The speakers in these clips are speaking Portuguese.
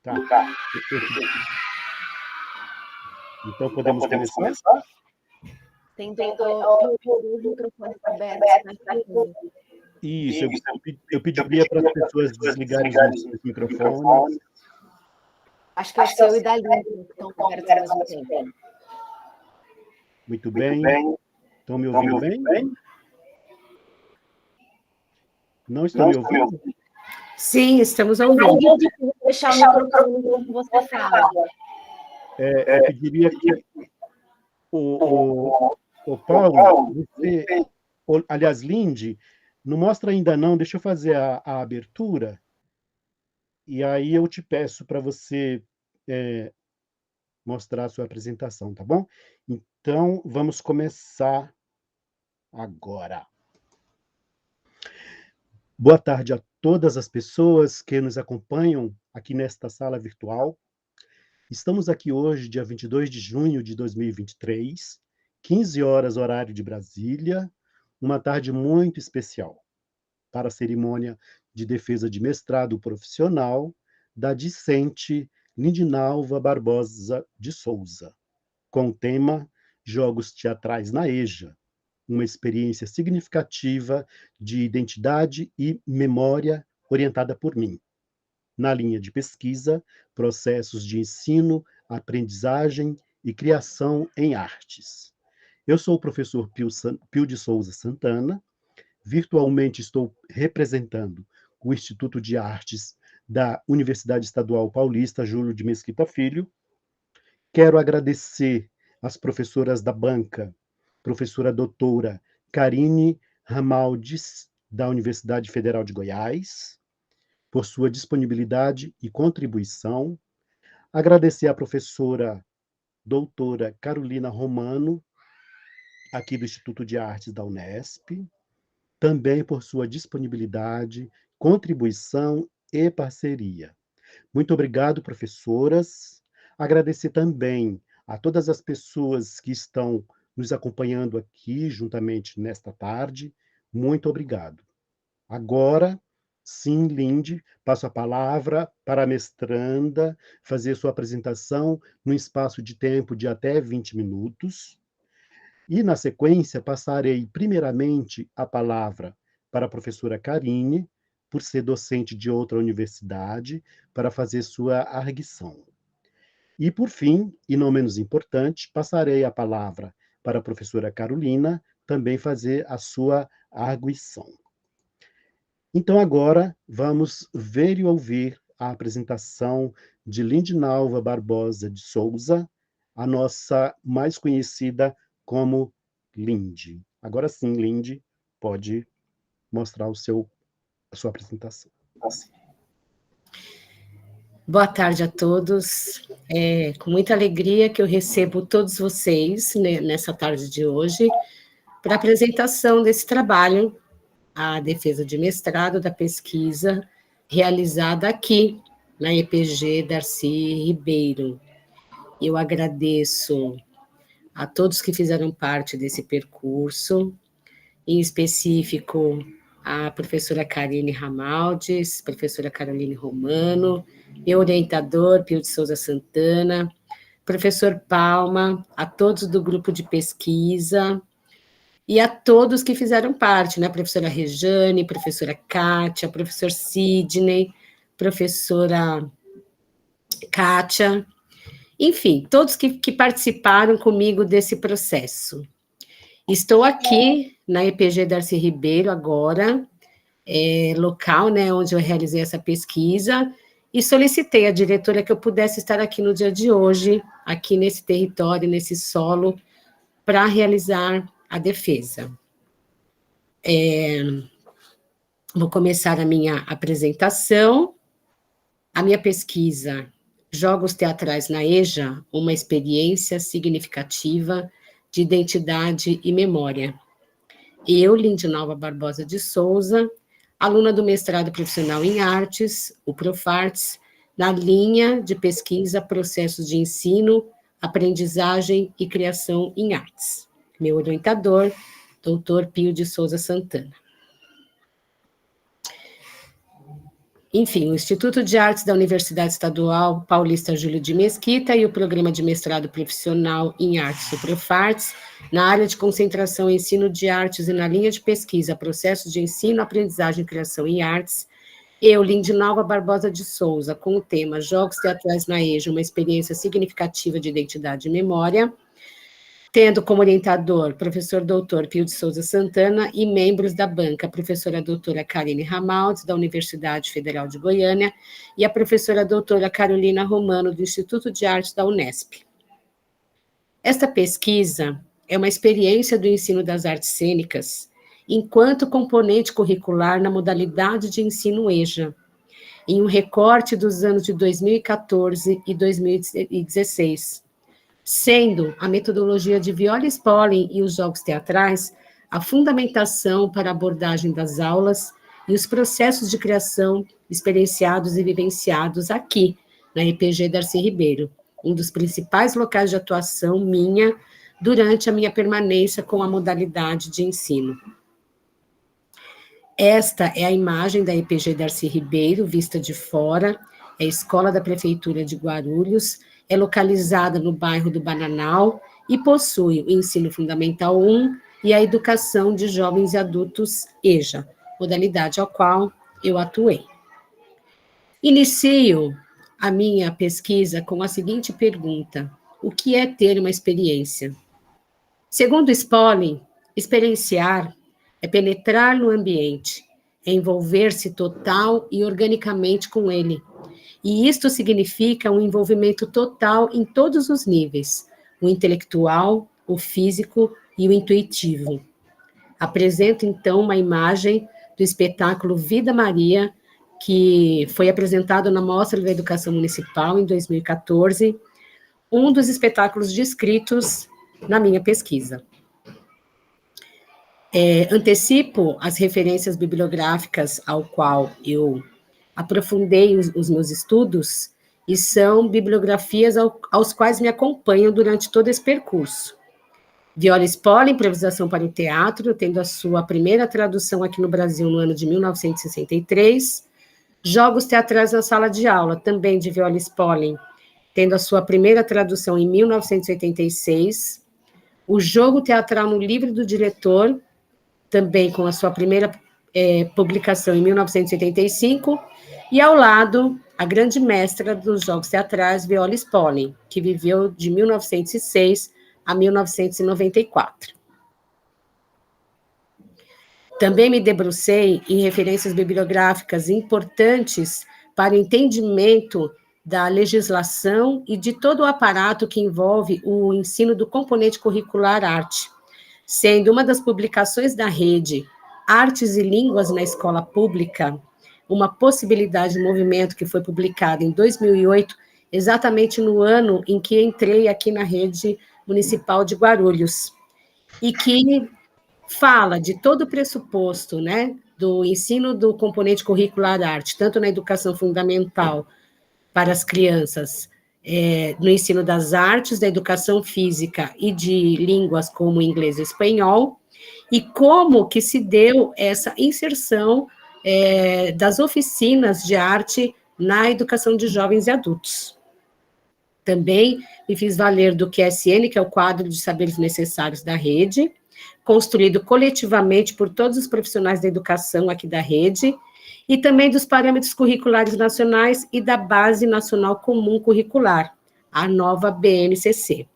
Tá. Então, podemos começar? Tentou o microfone aberto. Isso, eu pediria para as pessoas desligarem os microfones. Acho que é o seu e da Linda que estão abertos ao mesmo tempo. Muito bem. Estão me ouvindo bem? Não estão me ouvindo? Sim, estamos ouvindo. Vou deixar o microfone enquanto você fala. Eu pediria que o Paulo, você, aliás, Lindy, não mostra ainda não, deixa eu fazer a abertura, e aí eu te peço para você mostrar a sua apresentação, tá bom? Então, vamos começar agora. Boa tarde a todas as pessoas que nos acompanham aqui nesta sala virtual. Estamos aqui hoje, dia 22 de junho de 2023, 15 horas, horário de Brasília, uma tarde muito especial para a cerimônia de defesa de mestrado profissional da discente Lindinalva Barbosa de Souza, com o tema Jogos Teatrais na EJA, uma experiência significativa de identidade e memória orientada por mim, na linha de pesquisa, processos de ensino, aprendizagem e criação em artes. Eu sou o professor Pio de Souza Santana, virtualmente estou representando o Instituto de Artes da Universidade Estadual Paulista Júlio de Mesquita Filho. Quero agradecer às professoras da banca, professora doutora Karine Ramaldes, da Universidade Federal de Goiás, por sua disponibilidade e contribuição. Agradecer à professora doutora Carolina Romano, aqui do Instituto de Artes da Unesp, também por sua disponibilidade, contribuição e parceria. Muito obrigado, professoras. Agradecer também a todas as pessoas que estão nos acompanhando aqui juntamente nesta tarde. Muito obrigado. Agora, sim, Lindy, passo a palavra para a mestranda fazer sua apresentação num espaço de tempo de até 20 minutos. E, na sequência, passarei primeiramente a palavra para a professora Karine, por ser docente de outra universidade, para fazer sua arguição. E, por fim, e não menos importante, passarei a palavra para a professora Carolina, também fazer a sua arguição. Então, agora, vamos ver e ouvir a apresentação de Lindinalva Barbosa de Souza, a nossa mais conhecida como Lindy. Agora sim, Lindy, pode mostrar a sua apresentação. Boa tarde a todos. É com muita alegria que eu recebo todos vocês nessa tarde de hoje para a apresentação desse trabalho, a defesa de mestrado da pesquisa realizada aqui na EPG Darcy Ribeiro. Eu agradeço a todos que fizeram parte desse percurso, em específico a professora Karine Ramaldes, professora Caroline Romano, meu orientador, Pio de Souza Santana, professor Palma, a todos do grupo de pesquisa e a todos que fizeram parte, né? Professora Rejane, professora Kátia, professor Sidney, professora Kátia, enfim, todos que participaram comigo desse processo. Estou aqui na EPG Darcy Ribeiro agora, local, né, onde eu realizei essa pesquisa, e solicitei à diretora que eu pudesse estar aqui no dia de hoje, aqui nesse território, nesse solo, para realizar a defesa. Vou começar a minha apresentação. A minha pesquisa, Jogos Teatrais na EJA, uma experiência significativa de identidade e memória. Eu, Lindinalva Barbosa de Souza, aluna do mestrado profissional em artes, o Profarts, na linha de pesquisa, processos de ensino, aprendizagem e criação em artes. Meu orientador, doutor Pio de Souza Santana. Enfim, o Instituto de Artes da Universidade Estadual Paulista Júlio de Mesquita e o Programa de Mestrado Profissional em Artes, o Profartes, na área de concentração em ensino de artes e na linha de pesquisa, processos de ensino, aprendizagem e criação em artes, eu, Lindinalva Barbosa de Souza, com o tema Jogos Teatrais na EJA, uma experiência significativa de identidade e memória, tendo como orientador professor doutor Pio de Souza Santana e membros da banca, a professora doutora Karine Ramaldes, da Universidade Federal de Goiânia, e a professora doutora Carolina Romano, do Instituto de Artes da Unesp. Esta pesquisa é uma experiência do ensino das artes cênicas, enquanto componente curricular na modalidade de ensino EJA, em um recorte dos anos de 2014 e 2016, sendo a metodologia de Viola Spolin e os jogos teatrais a fundamentação para a abordagem das aulas e os processos de criação experienciados e vivenciados aqui, na EPG Darcy Ribeiro, um dos principais locais de atuação minha durante a minha permanência com a modalidade de ensino. Esta é a imagem da EPG Darcy Ribeiro, vista de fora, é a escola da Prefeitura de Guarulhos, é localizada no bairro do Bananal e possui o ensino fundamental 1 e a educação de jovens e adultos EJA, modalidade ao qual eu atuei. Inicio a minha pesquisa com a seguinte pergunta: o que é ter uma experiência? Segundo Spolin, experienciar é penetrar no ambiente, é envolver-se total e organicamente com ele. E isto significa um envolvimento total em todos os níveis, o intelectual, o físico e o intuitivo. Apresento, então, uma imagem do espetáculo Vida Maria, que foi apresentado na Mostra da Educação Municipal em 2014, um dos espetáculos descritos na minha pesquisa. Antecipo as referências bibliográficas ao qual eu aprofundei os meus estudos, e são bibliografias aos quais me acompanham durante todo esse percurso. Viola Spolin, Improvisação para o Teatro, tendo a sua primeira tradução aqui no Brasil no ano de 1963, Jogos Teatrais na Sala de Aula, também de Viola Spolin, tendo a sua primeira tradução em 1986, O Jogo Teatral no Livro do Diretor, também com a sua primeira publicação em 1985, e ao lado, a grande mestra dos jogos teatrais, Viola Spolin, que viveu de 1906 a 1994. Também me debrucei em referências bibliográficas importantes para o entendimento da legislação e de todo o aparato que envolve o ensino do componente curricular arte, sendo uma das publicações da rede Artes e Línguas na Escola Pública, uma possibilidade de movimento que foi publicada em 2008, exatamente no ano em que entrei aqui na rede municipal de Guarulhos, e que fala de todo o pressuposto, né, do ensino do componente curricular arte, tanto na educação fundamental para as crianças, no ensino das artes, da educação física e de línguas como inglês e espanhol, e como que se deu essa inserção das oficinas de arte na educação de jovens e adultos. Também me fiz valer do QSN, que é o quadro de saberes necessários da rede, construído coletivamente por todos os profissionais da educação aqui da rede, e também dos parâmetros curriculares nacionais e da Base Nacional Comum Curricular, a nova BNCC,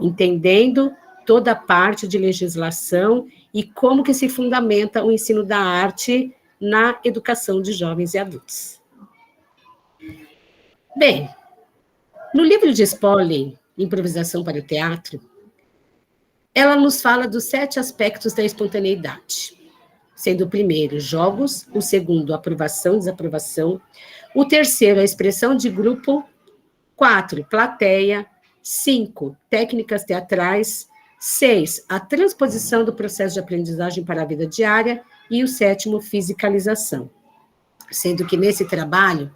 entendendo toda a parte de legislação e como que se fundamenta o ensino da arte na educação de jovens e adultos. Bem, no livro de Spolin, Improvisação para o Teatro, ela nos fala dos 7 aspectos da espontaneidade, sendo o primeiro, jogos, o segundo, aprovação, desaprovação, o terceiro, a expressão de grupo, 4, plateia, 5, técnicas teatrais, 6, a transposição do processo de aprendizagem para a vida diária, e o 7º, fisicalização. Sendo que nesse trabalho,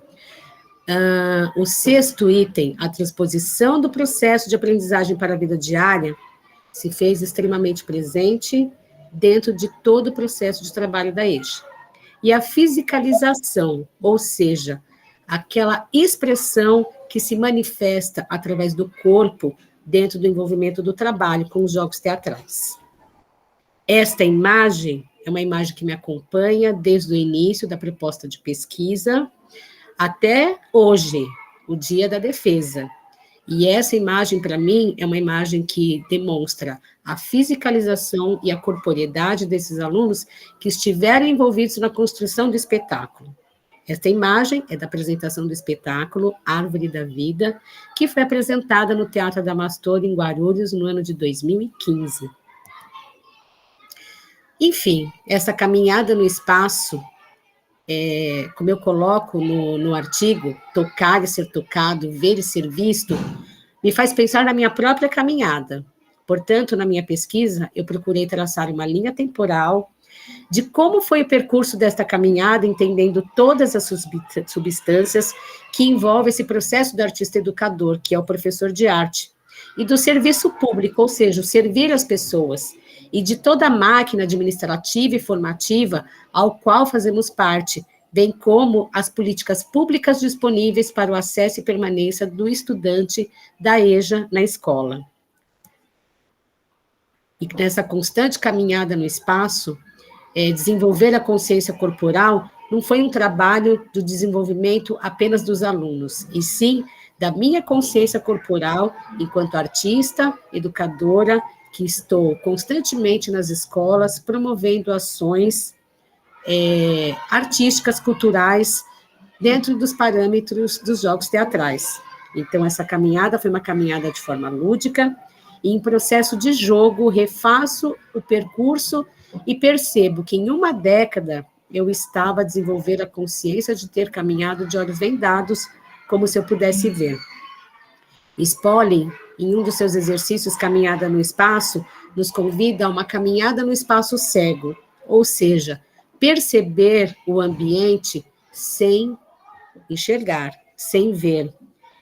o 6º item, a transposição do processo de aprendizagem para a vida diária, se fez extremamente presente dentro de todo o processo de trabalho da EJA. e a fisicalização, ou seja, aquela expressão que se manifesta através do corpo dentro do envolvimento do trabalho com os jogos teatrais. Esta imagem é uma imagem que me acompanha desde o início da proposta de pesquisa até hoje, o dia da defesa. E essa imagem, para mim, é uma imagem que demonstra a fisicalização e a corporeidade desses alunos que estiveram envolvidos na construção do espetáculo. Esta imagem é da apresentação do espetáculo Árvore da Vida, que foi apresentada no Teatro Adamastor, em Guarulhos, no ano de 2015. Enfim, essa caminhada no espaço, como eu coloco no artigo, tocar e ser tocado, ver e ser visto, me faz pensar na minha própria caminhada. Portanto, na minha pesquisa, eu procurei traçar uma linha temporal de como foi o percurso desta caminhada, entendendo todas as substâncias que envolvem esse processo do artista educador, que é o professor de arte, e do serviço público, ou seja, o servir as pessoas, e de toda a máquina administrativa e formativa ao qual fazemos parte, bem como as políticas públicas disponíveis para o acesso e permanência do estudante da EJA na escola. E nessa constante caminhada no espaço, desenvolver a consciência corporal não foi um trabalho do desenvolvimento apenas dos alunos, e sim da minha consciência corporal enquanto artista, educadora, que estou constantemente nas escolas promovendo ações artísticas, culturais, dentro dos parâmetros dos jogos teatrais. Então, essa caminhada foi uma caminhada de forma lúdica, e em processo de jogo, refaço o percurso e percebo que em uma década eu estava a desenvolver a consciência de ter caminhado de olhos vendados, como se eu pudesse ver. Spolin, em um dos seus exercícios Caminhada no Espaço, nos convida a uma caminhada no espaço cego, ou seja, perceber o ambiente sem enxergar, sem ver.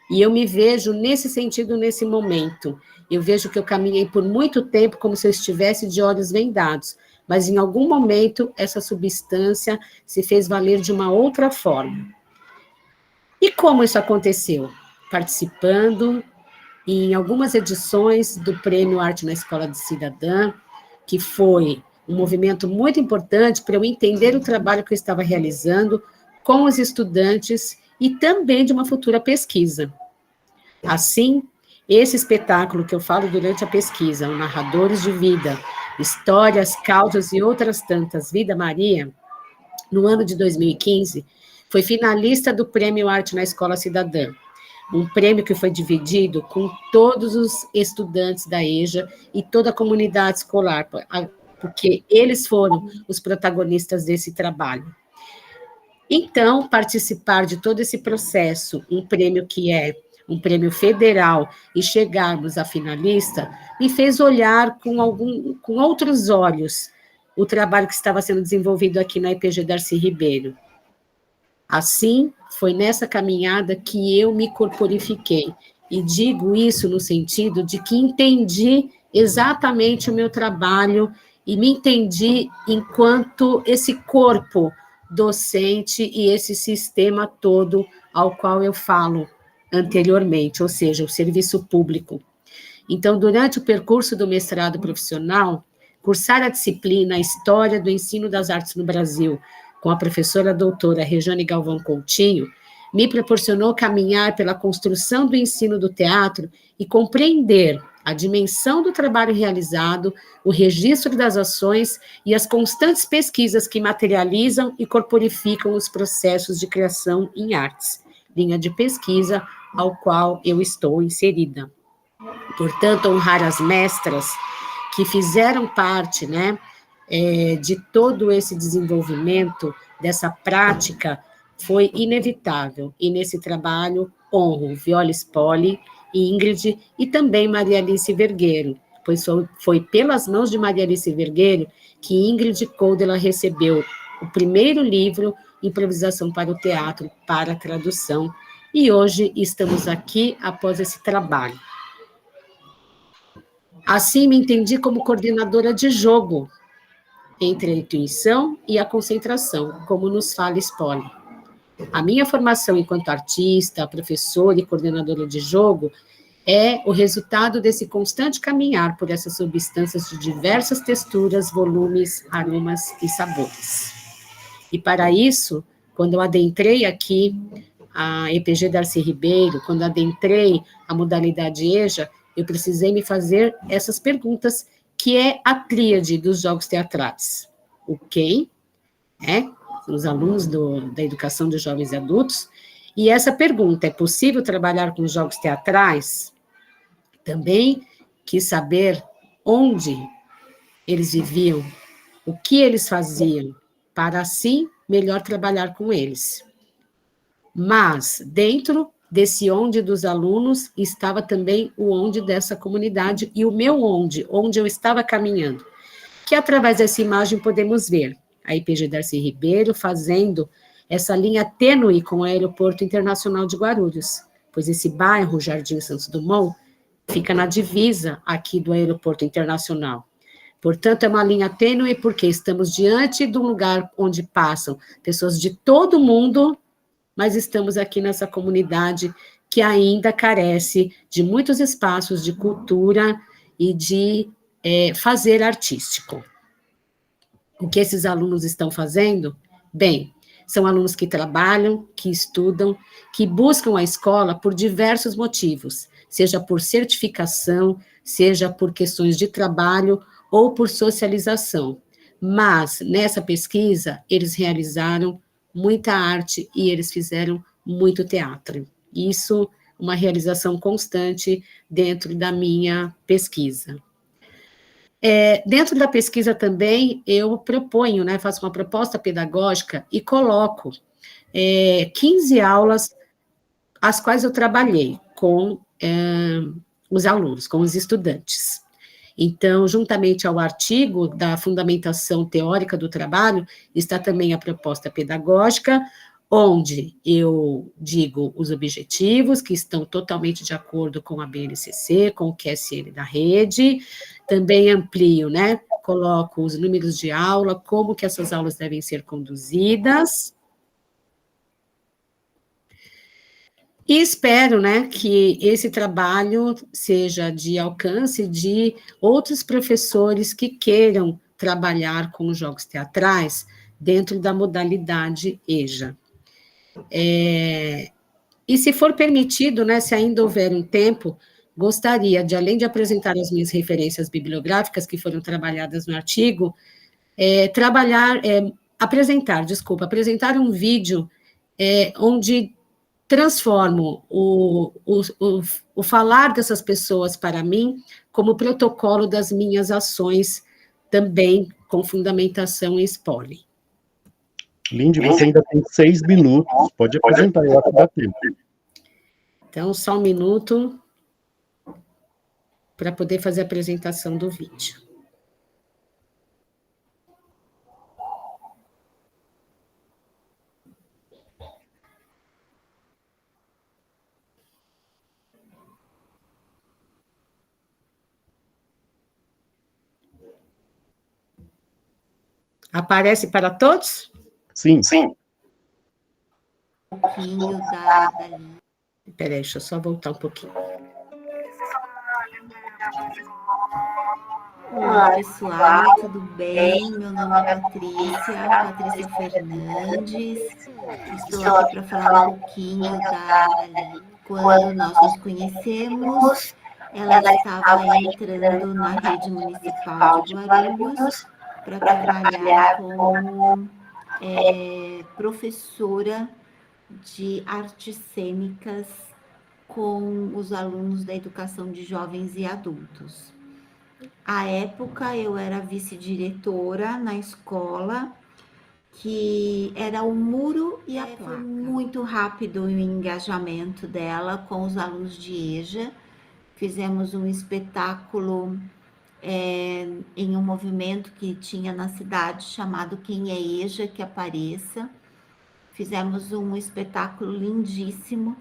E eu me vejo nesse sentido, nesse momento. Eu vejo que eu caminhei por muito tempo como se eu estivesse de olhos vendados, mas em algum momento essa substância se fez valer de uma outra forma. E como isso aconteceu? Participando em algumas edições do Prêmio Arte na Escola de Cidadã, que foi um movimento muito importante para eu entender o trabalho que eu estava realizando com os estudantes e também de uma futura pesquisa. Assim, esse espetáculo que eu falo durante a pesquisa, o Narradores de Vida, Histórias, Causas e Outras Tantas, Vida Maria, no ano de 2015, foi finalista do Prêmio Arte na Escola Cidadã, um prêmio que foi dividido com todos os estudantes da EJA e toda a comunidade escolar, porque eles foram os protagonistas desse trabalho. Então, participar de todo esse processo, um prêmio que é um prêmio federal, e chegarmos a finalista, me fez olhar com outros olhos o trabalho que estava sendo desenvolvido aqui na EPG Darcy Ribeiro. Assim, foi nessa caminhada que eu me corporifiquei, e digo isso no sentido de que entendi exatamente o meu trabalho, e me entendi enquanto esse corpo docente e esse sistema todo ao qual eu falo anteriormente, ou seja, o serviço público. Então, durante o percurso do mestrado profissional, cursar a disciplina História do Ensino das Artes no Brasil, com a professora doutora Rejane Galvão Coutinho, me proporcionou caminhar pela construção do ensino do teatro e compreender a dimensão do trabalho realizado, o registro das ações e as constantes pesquisas que materializam e corporificam os processos de criação em artes, linha de pesquisa ao qual eu estou inserida. Portanto, honrar as mestras que fizeram parte, de todo esse desenvolvimento, dessa prática, foi inevitável. E nesse trabalho, honro Viola Spoli, Ingrid e também Maria Alice Vergueiro, pois foi pelas mãos de Maria Alice Vergueiro que Ingrid Koldela recebeu o primeiro livro, Improvisação para o Teatro, para tradução, e hoje estamos aqui após esse trabalho. Assim, me entendi como coordenadora de jogo, entre a intuição e a concentração, como nos fala Spolle. A minha formação enquanto artista, professora e coordenadora de jogo é o resultado desse constante caminhar por essas substâncias de diversas texturas, volumes, aromas e sabores. E para isso, quando eu adentrei aqui a EPG Darcy Ribeiro, quando adentrei a modalidade EJA, eu precisei me fazer essas perguntas, que é a tríade dos jogos teatrais. O quem, né? Os alunos da educação de jovens e adultos, e essa pergunta, é possível trabalhar com jogos teatrais? Também quis saber onde eles viviam, o que eles faziam, para assim melhor trabalhar com eles. Mas, dentro desse onde dos alunos, estava também o onde dessa comunidade, e o meu onde eu estava caminhando, que através dessa imagem podemos ver a IPG Darcy Ribeiro fazendo essa linha tênue com o Aeroporto Internacional de Guarulhos, pois esse bairro, Jardim Santos Dumont, fica na divisa aqui do Aeroporto Internacional. Portanto, é uma linha tênue porque estamos diante de um lugar onde passam pessoas de todo mundo, mas estamos aqui nessa comunidade que ainda carece de muitos espaços de cultura e de fazer artístico. O que esses alunos estão fazendo? Bem, são alunos que trabalham, que estudam, que buscam a escola por diversos motivos, seja por certificação, seja por questões de trabalho ou por socialização. Mas, nessa pesquisa, eles realizaram muita arte e eles fizeram muito teatro. Isso, uma realização constante dentro da minha pesquisa. Dentro da pesquisa também, eu proponho, né, faço uma proposta pedagógica e coloco 15 aulas, as quais eu trabalhei com os alunos, com os estudantes. Então, juntamente ao artigo da fundamentação teórica do trabalho, está também a proposta pedagógica, onde eu digo os objetivos, que estão totalmente de acordo com a BNCC, com o QSN da rede, também amplio, né, coloco os números de aula, como que essas aulas devem ser conduzidas, e espero, né, que esse trabalho seja de alcance de outros professores que queiram trabalhar com os jogos teatrais dentro da modalidade EJA. E se for permitido, né, se ainda houver um tempo, gostaria de, além de apresentar as minhas referências bibliográficas que foram trabalhadas no artigo, apresentar um vídeo onde transformo o falar dessas pessoas para mim como protocolo das minhas ações, também com fundamentação em Spolle. Lindy, você ainda tem 6 minutos, pode apresentar, eu acho que dá tempo. Então, só um minuto para poder fazer a apresentação do vídeo. Aparece para todos? Sim. Um pouquinho da... Espera aí, deixa eu só voltar um pouquinho. Olá, pessoal, tudo bem? Meu nome é Patrícia Fernandes. Estou aqui para falar um pouquinho da Dali. Quando nós nos conhecemos, ela estava entrando na rede municipal de Guarulhos para trabalhar como professora de artes cênicas com os alunos da educação de jovens e adultos. À época, eu era vice-diretora na escola, que era o muro e a placa. Foi muito rápido o engajamento dela com os alunos de EJA. Fizemos um espetáculo em um movimento que tinha na cidade chamado Quem é EJA que Apareça. Fizemos um espetáculo lindíssimo,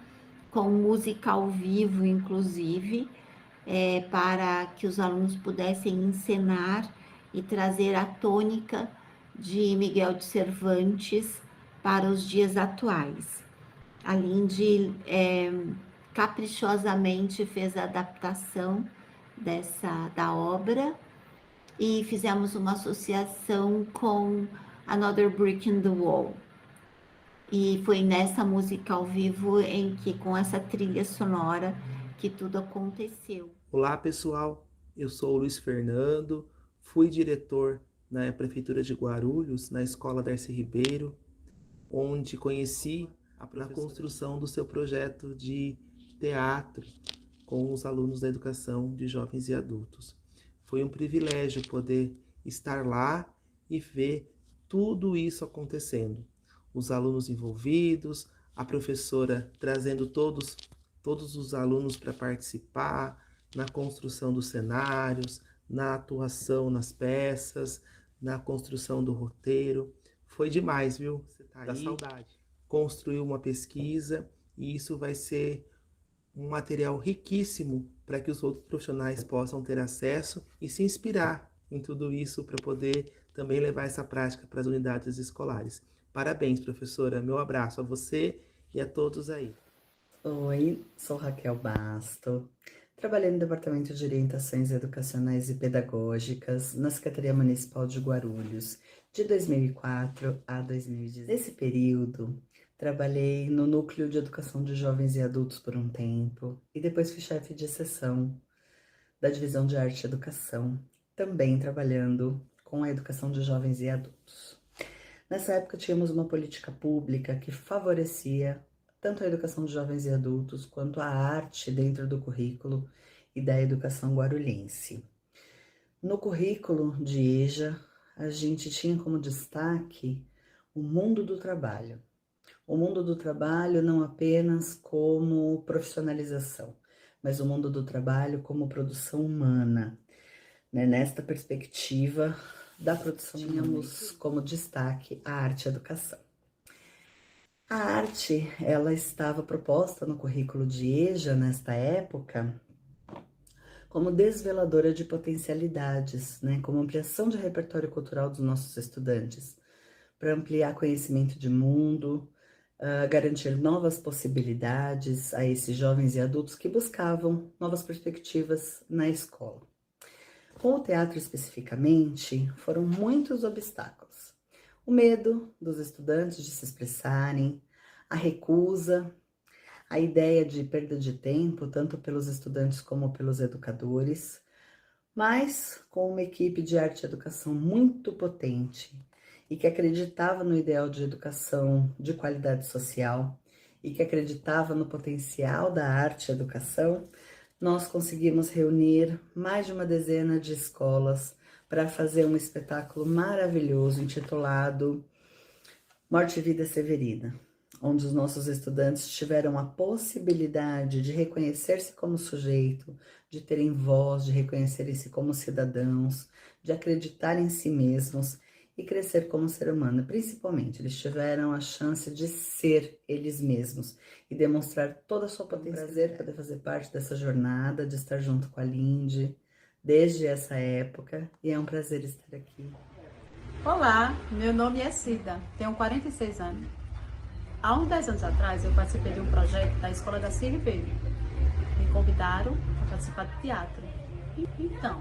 com música ao vivo, inclusive, para que os alunos pudessem encenar e trazer a tônica de Miguel de Cervantes para os dias atuais. A Lindy caprichosamente fez a adaptação da obra e fizemos uma associação com Another Brick in the Wall. E foi nessa música ao vivo com essa trilha sonora, que tudo aconteceu. Olá, pessoal. Eu sou o Luiz Fernando, fui diretor na Prefeitura de Guarulhos, na Escola Darcy Ribeiro, onde conheci a construção do seu projeto de teatro com os alunos da educação de jovens e adultos. Foi um privilégio poder estar lá e ver tudo isso acontecendo. Os alunos envolvidos, a professora trazendo todos os alunos para participar na construção dos cenários, na atuação nas peças, na construção do roteiro. Foi demais, viu? Você tá aí, saudade. Construiu uma pesquisa e isso vai ser um material riquíssimo para que os outros profissionais possam ter acesso e se inspirar em tudo isso para poder também levar essa prática para as unidades escolares. Parabéns, professora. Meu abraço a você e a todos aí. Oi, sou Raquel Basto. Trabalhei no Departamento de Orientações Educacionais e Pedagógicas na Secretaria Municipal de Guarulhos, de 2004 a 2010. Nesse período, trabalhei no Núcleo de Educação de Jovens e Adultos por um tempo e depois fui chefe de seção da Divisão de Arte e Educação, também trabalhando com a educação de jovens e adultos. Nessa época, tínhamos uma política pública que favorecia tanto a educação de jovens e adultos quanto a arte dentro do currículo e da educação guarulhense. No currículo de EJA, a gente tinha como destaque o mundo do trabalho. O mundo do trabalho não apenas como profissionalização, mas o mundo do trabalho como produção humana. Nesta perspectiva da produção, tínhamos como destaque a arte e a educação. A arte, ela estava proposta no currículo de EJA, nesta época, como desveladora de potencialidades, como ampliação de repertório cultural dos nossos estudantes, para ampliar conhecimento de mundo, garantir novas possibilidades a esses jovens e adultos que buscavam novas perspectivas na escola. Com o teatro especificamente, foram muitos obstáculos. O medo dos estudantes de se expressarem, a recusa, a ideia de perda de tempo, tanto pelos estudantes como pelos educadores, mas com uma equipe de arte e educação muito potente e que acreditava no ideal de educação de qualidade social e que acreditava no potencial da arte e educação, nós conseguimos reunir mais de uma dezena de escolas para fazer um espetáculo maravilhoso intitulado Morte e Vida Severina, onde os nossos estudantes tiveram a possibilidade de reconhecer-se como sujeito, de terem voz, de reconhecerem-se como cidadãos, de acreditar em si mesmos e crescer como ser humano. Principalmente, eles tiveram a chance de ser eles mesmos e demonstrar toda a sua potência. É um prazer poder fazer parte dessa jornada, de estar junto com a Lindy desde essa época, e é um prazer estar aqui. Olá, meu nome é Cida, tenho 46 anos. Há uns 10 anos atrás, eu participei de um projeto da Escola Darcy Ribeiro. Me convidaram para participar de teatro. Então,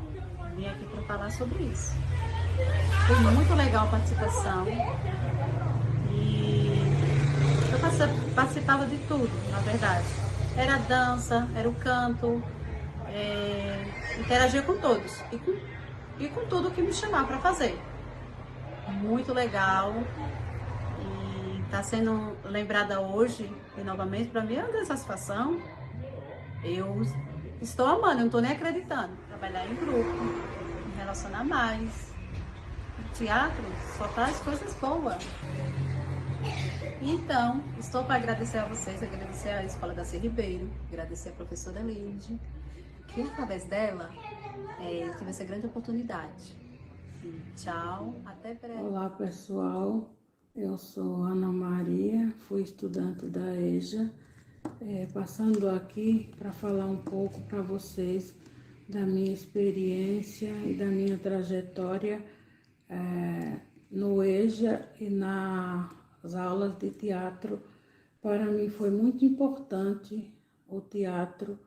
vim aqui para falar sobre isso. Foi muito legal a participação e eu participava de tudo, na verdade. Era a dança, era o canto, interagia com todos e com tudo que me chamava para fazer. Muito legal e está sendo lembrada hoje e novamente para mim é uma grande satisfação. Eu estou amando, eu não estou nem acreditando. Trabalhar em grupo, me relacionar mais. O teatro só traz coisas boas. Então, estou para agradecer a vocês, agradecer à Escola Darcy Ribeiro, agradecer à professora Lindy, que através dela tive essa grande oportunidade. E tchau, até breve. Olá pessoal, eu sou Ana Maria, fui estudante da EJA, passando aqui para falar um pouco para vocês da minha experiência e da minha trajetória no EJA e nas aulas de teatro. Para mim foi muito importante o teatro,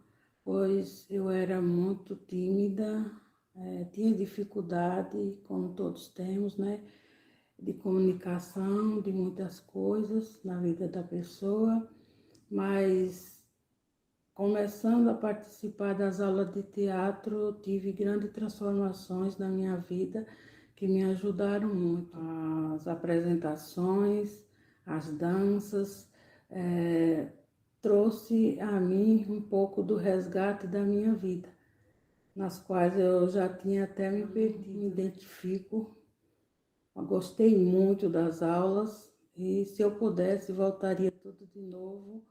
pois eu era muito tímida, tinha dificuldade, como todos temos, né, de comunicação, de muitas coisas na vida da pessoa, mas começando a participar das aulas de teatro, eu tive grandes transformações na minha vida que me ajudaram muito. As apresentações, as danças, trouxe a mim um pouco do resgate da minha vida, nas quais eu já tinha até me perdido. Me identifico, eu gostei muito das aulas e, se eu pudesse, voltaria tudo de novo,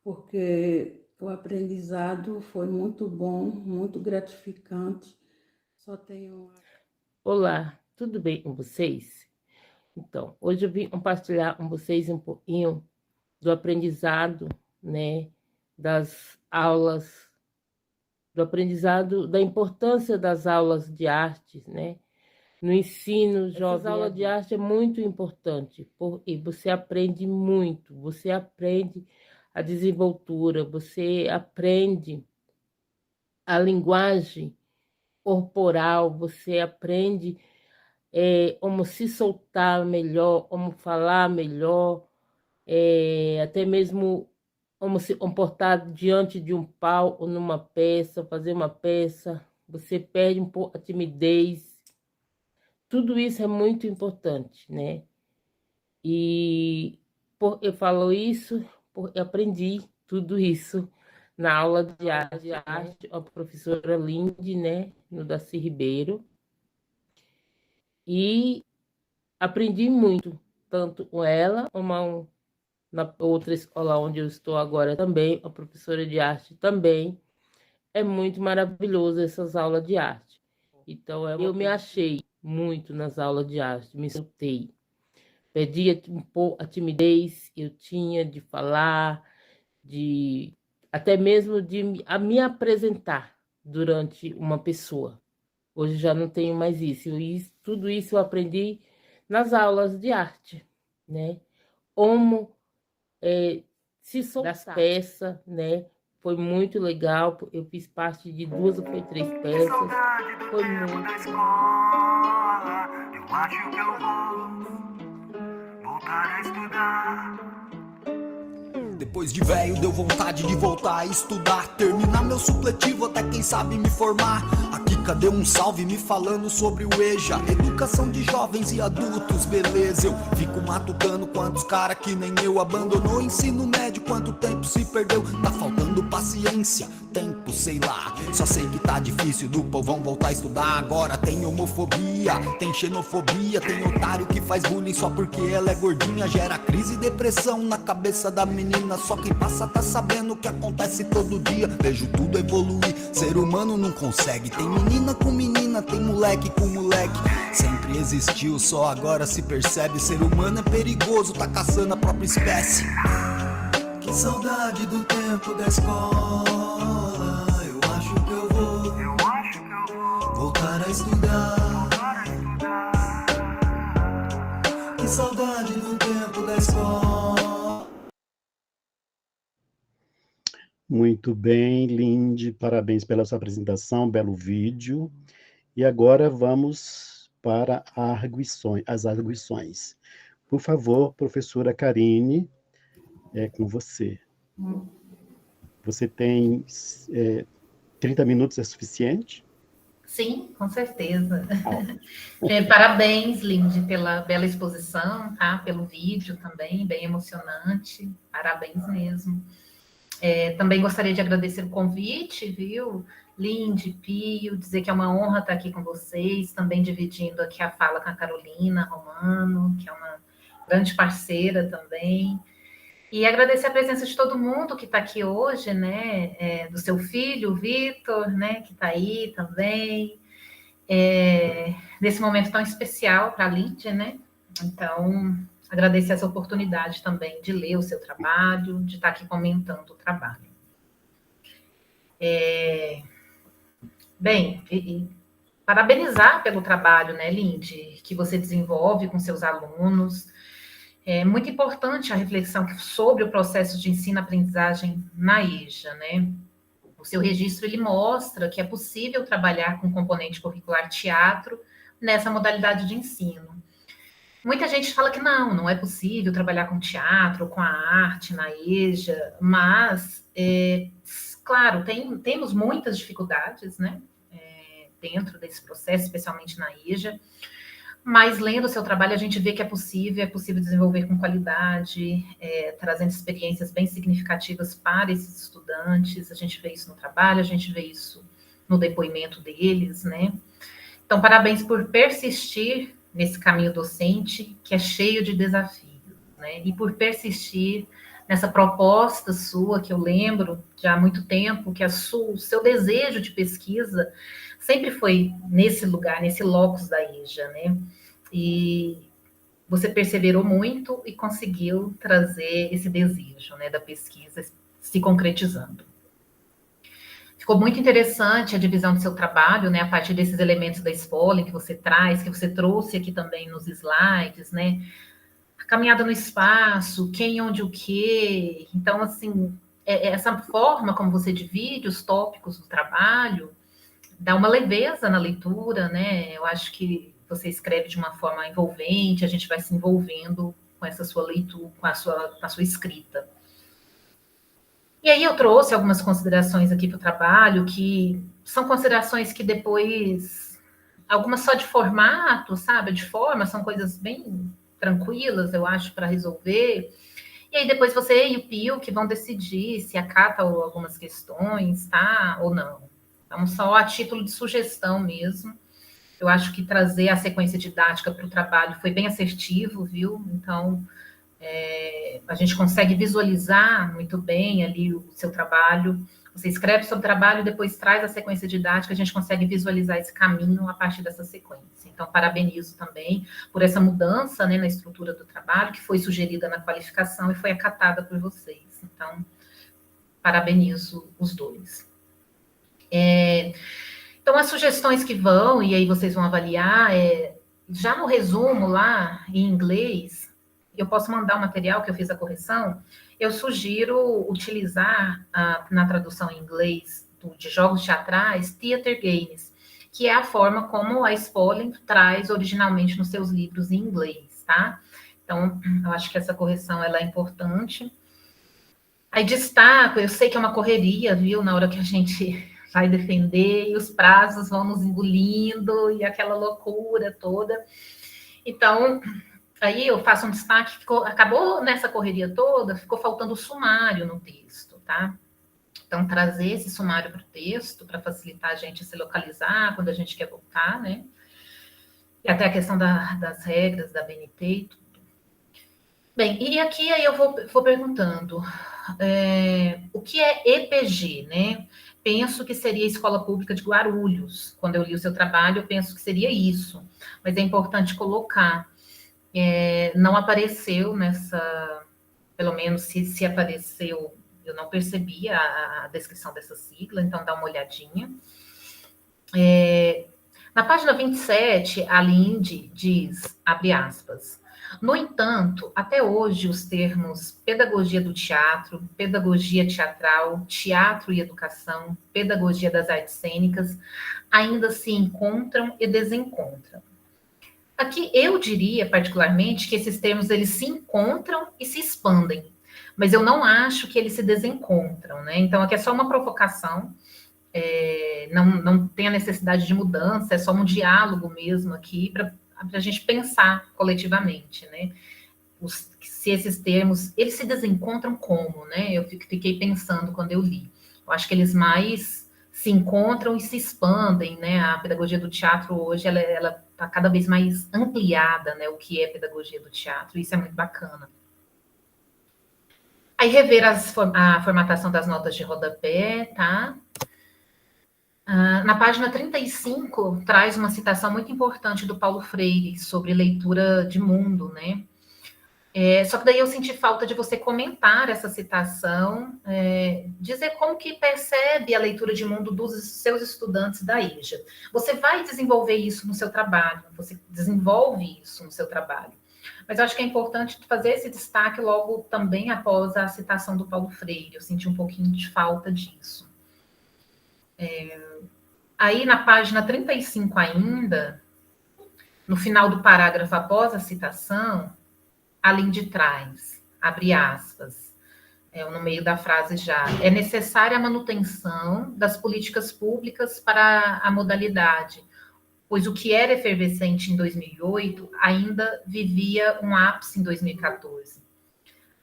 porque o aprendizado foi muito bom, muito gratificante. Só tenho... Olá, tudo bem com vocês? Então, hoje eu vim compartilhar com vocês um pouquinho do aprendizado, né, das aulas, do aprendizado, da importância das aulas de artes, né, no ensino jovem. A aula de arte é muito importante, porque você aprende muito, você aprende a desenvoltura, você aprende a linguagem corporal, você aprende como se soltar melhor, como falar melhor, até mesmo como se comportar diante de um palco, numa peça, fazer uma peça. Você perde um pouco a timidez. Tudo isso é muito importante, né? E eu falo isso porque aprendi tudo isso na aula de arte, a professora Linde, né, no Darcy Ribeiro. E aprendi muito, tanto com ela, como na outra escola onde eu estou agora também, a professora de arte também. É muito maravilhoso essas aulas de arte. Então, eu me achei muito nas aulas de arte, me soltei. Perdi um pouco a timidez que eu tinha de falar, até mesmo de me apresentar durante uma pessoa. Hoje já não tenho mais isso. Tudo isso eu aprendi nas aulas de arte, né? Como se soltar das peças, né? Foi muito legal. Eu fiz parte de 2 ou 3 peças. Foi muito. Eu acho que eu vou voltar a estudar. Depois de velho deu vontade de voltar a estudar, terminar meu supletivo até quem sabe me formar. Aqui cadê um salve me falando sobre o EJA, educação de jovens e adultos, beleza. Eu fico matutando quantos cara que nem eu abandonou o ensino médio, quanto tempo se perdeu. Tá faltando paciência, tempo, sei lá. Só sei que tá difícil do povão voltar a estudar. Agora tem homofobia, tem xenofobia, tem otário que faz bullying só porque ela é gordinha. Gera crise e depressão na cabeça da menina. Só quem passa tá sabendo o que acontece todo dia. Vejo tudo evoluir, ser humano não consegue. Tem menina com menina, tem moleque com moleque. Sempre existiu, só agora se percebe. Ser humano é perigoso, tá caçando a própria espécie. Que saudade do tempo da escola. Eu acho que eu vou voltar a estudar. Que saudade do tempo da escola. Muito bem, Linde, parabéns pela sua apresentação, belo vídeo. E agora vamos para as arguições. Por favor, professora Karine, é com você. Você tem 30 minutos, é suficiente? Sim, com certeza. Parabéns, Linde, pela bela exposição, tá? Pelo vídeo também, bem emocionante. Parabéns mesmo. Também gostaria de agradecer o convite, viu? Linde, Pio, dizer que é uma honra estar aqui com vocês, também dividindo aqui a fala com a Carolina Romano, que é uma grande parceira também. E agradecer a presença de todo mundo que está aqui hoje, né? Do seu filho, o Vitor, né? Que está aí também. Nesse momento tão especial para a Linde, né? Então, agradecer essa oportunidade também de ler o seu trabalho, de estar aqui comentando o trabalho. Bem, parabenizar pelo trabalho, né, Lindy, que você desenvolve com seus alunos. É muito importante a reflexão sobre o processo de ensino-aprendizagem na EJA, né? O seu registro, ele mostra que é possível trabalhar com componente curricular teatro nessa modalidade de ensino. Muita gente fala que não é possível trabalhar com teatro, com a arte na EJA, mas, claro, temos muitas dificuldades, né, dentro desse processo, especialmente na EJA, mas lendo o seu trabalho a gente vê que é possível desenvolver com qualidade, trazendo experiências bem significativas para esses estudantes, a gente vê isso no trabalho, a gente vê isso no depoimento deles, né? Então, parabéns por persistir nesse caminho docente, que é cheio de desafios, né? E por persistir nessa proposta sua, que eu lembro já há muito tempo, que o seu desejo de pesquisa sempre foi nesse lugar, nesse locus da EJA, né? E você perseverou muito e conseguiu trazer esse desejo, né, da pesquisa se concretizando. Ficou muito interessante a divisão do seu trabalho, né, a partir desses elementos da Spolin que você traz, que você trouxe aqui também nos slides, né? A caminhada no espaço, quem, onde, o quê. Então, assim, essa forma como você divide os tópicos do trabalho dá uma leveza na leitura, né? Eu acho que você escreve de uma forma envolvente, a gente vai se envolvendo com essa sua leitura, com a sua escrita. E aí eu trouxe algumas considerações aqui para o trabalho, que são considerações que depois, algumas só de formato, sabe? De forma, são coisas bem tranquilas, eu acho, para resolver. E aí depois você e o Pio que vão decidir se acata algumas questões, tá? Ou não. Então, só a título de sugestão mesmo. Eu acho que trazer a sequência didática para o trabalho foi bem assertivo, viu? Então, a gente consegue visualizar muito bem ali o seu trabalho. Você escreve sobre o trabalho, depois traz a sequência didática, a gente consegue visualizar esse caminho a partir dessa sequência. Então, parabenizo também por essa mudança, né, na estrutura do trabalho, que foi sugerida na qualificação e foi acatada por vocês. Então, parabenizo os dois. Então, as sugestões que vão, e aí vocês vão avaliar, já no resumo lá, em inglês, eu posso mandar o material que eu fiz a correção, eu sugiro utilizar, na tradução em inglês de jogos teatrais, theater games, que é a forma como a Spolin traz originalmente nos seus livros em inglês, tá? Então, eu acho que essa correção ela é importante. Aí destaco, eu sei que é uma correria, viu, na hora que a gente vai defender, e os prazos vão nos engolindo, e aquela loucura toda. Então, aí eu faço um destaque, acabou nessa correria toda, ficou faltando o sumário no texto, tá? Então, trazer esse sumário para o texto, para facilitar a gente a se localizar quando a gente quer voltar, né? E até a questão das regras da BNT e tudo. Bem, e aqui aí eu vou perguntando, o que é EPG, né? Penso que seria a Escola Pública de Guarulhos. Quando eu li o seu trabalho, eu penso que seria isso. Mas é importante colocar. Não apareceu nessa... Pelo menos, se apareceu, eu não percebi a descrição dessa sigla, então dá uma olhadinha. Na página 27, a Lindy diz, abre aspas, no entanto, até hoje os termos pedagogia do teatro, pedagogia teatral, teatro e educação, pedagogia das artes cênicas, ainda se encontram e desencontram. Aqui eu diria, particularmente, que esses termos eles se encontram e se expandem, mas eu não acho que eles se desencontram, né? Então, aqui é só uma provocação, não tem a necessidade de mudança, é só um diálogo mesmo aqui para a gente pensar coletivamente, né? Se esses termos, eles se desencontram como, né? Eu fiquei pensando quando eu li. Eu acho que eles mais se encontram e se expandem, né? A pedagogia do teatro hoje, ela está cada vez mais ampliada, né? O que é pedagogia do teatro, isso é muito bacana. Aí, rever a formatação das notas de rodapé, tá? Na página 35, traz uma citação muito importante do Paulo Freire sobre leitura de mundo, né? Só que daí eu senti falta de você comentar essa citação, dizer como que percebe a leitura de mundo dos seus estudantes da EJA. Você vai desenvolver isso no seu trabalho, você desenvolve isso no seu trabalho. Mas eu acho que é importante fazer esse destaque logo também após a citação do Paulo Freire. Eu senti um pouquinho de falta disso. Aí, na página 35 ainda, no final do parágrafo após a citação, além de trás, abre aspas, no meio da frase já, é necessária a manutenção das políticas públicas para a modalidade, pois o que era efervescente em 2008 ainda vivia um ápice em 2014.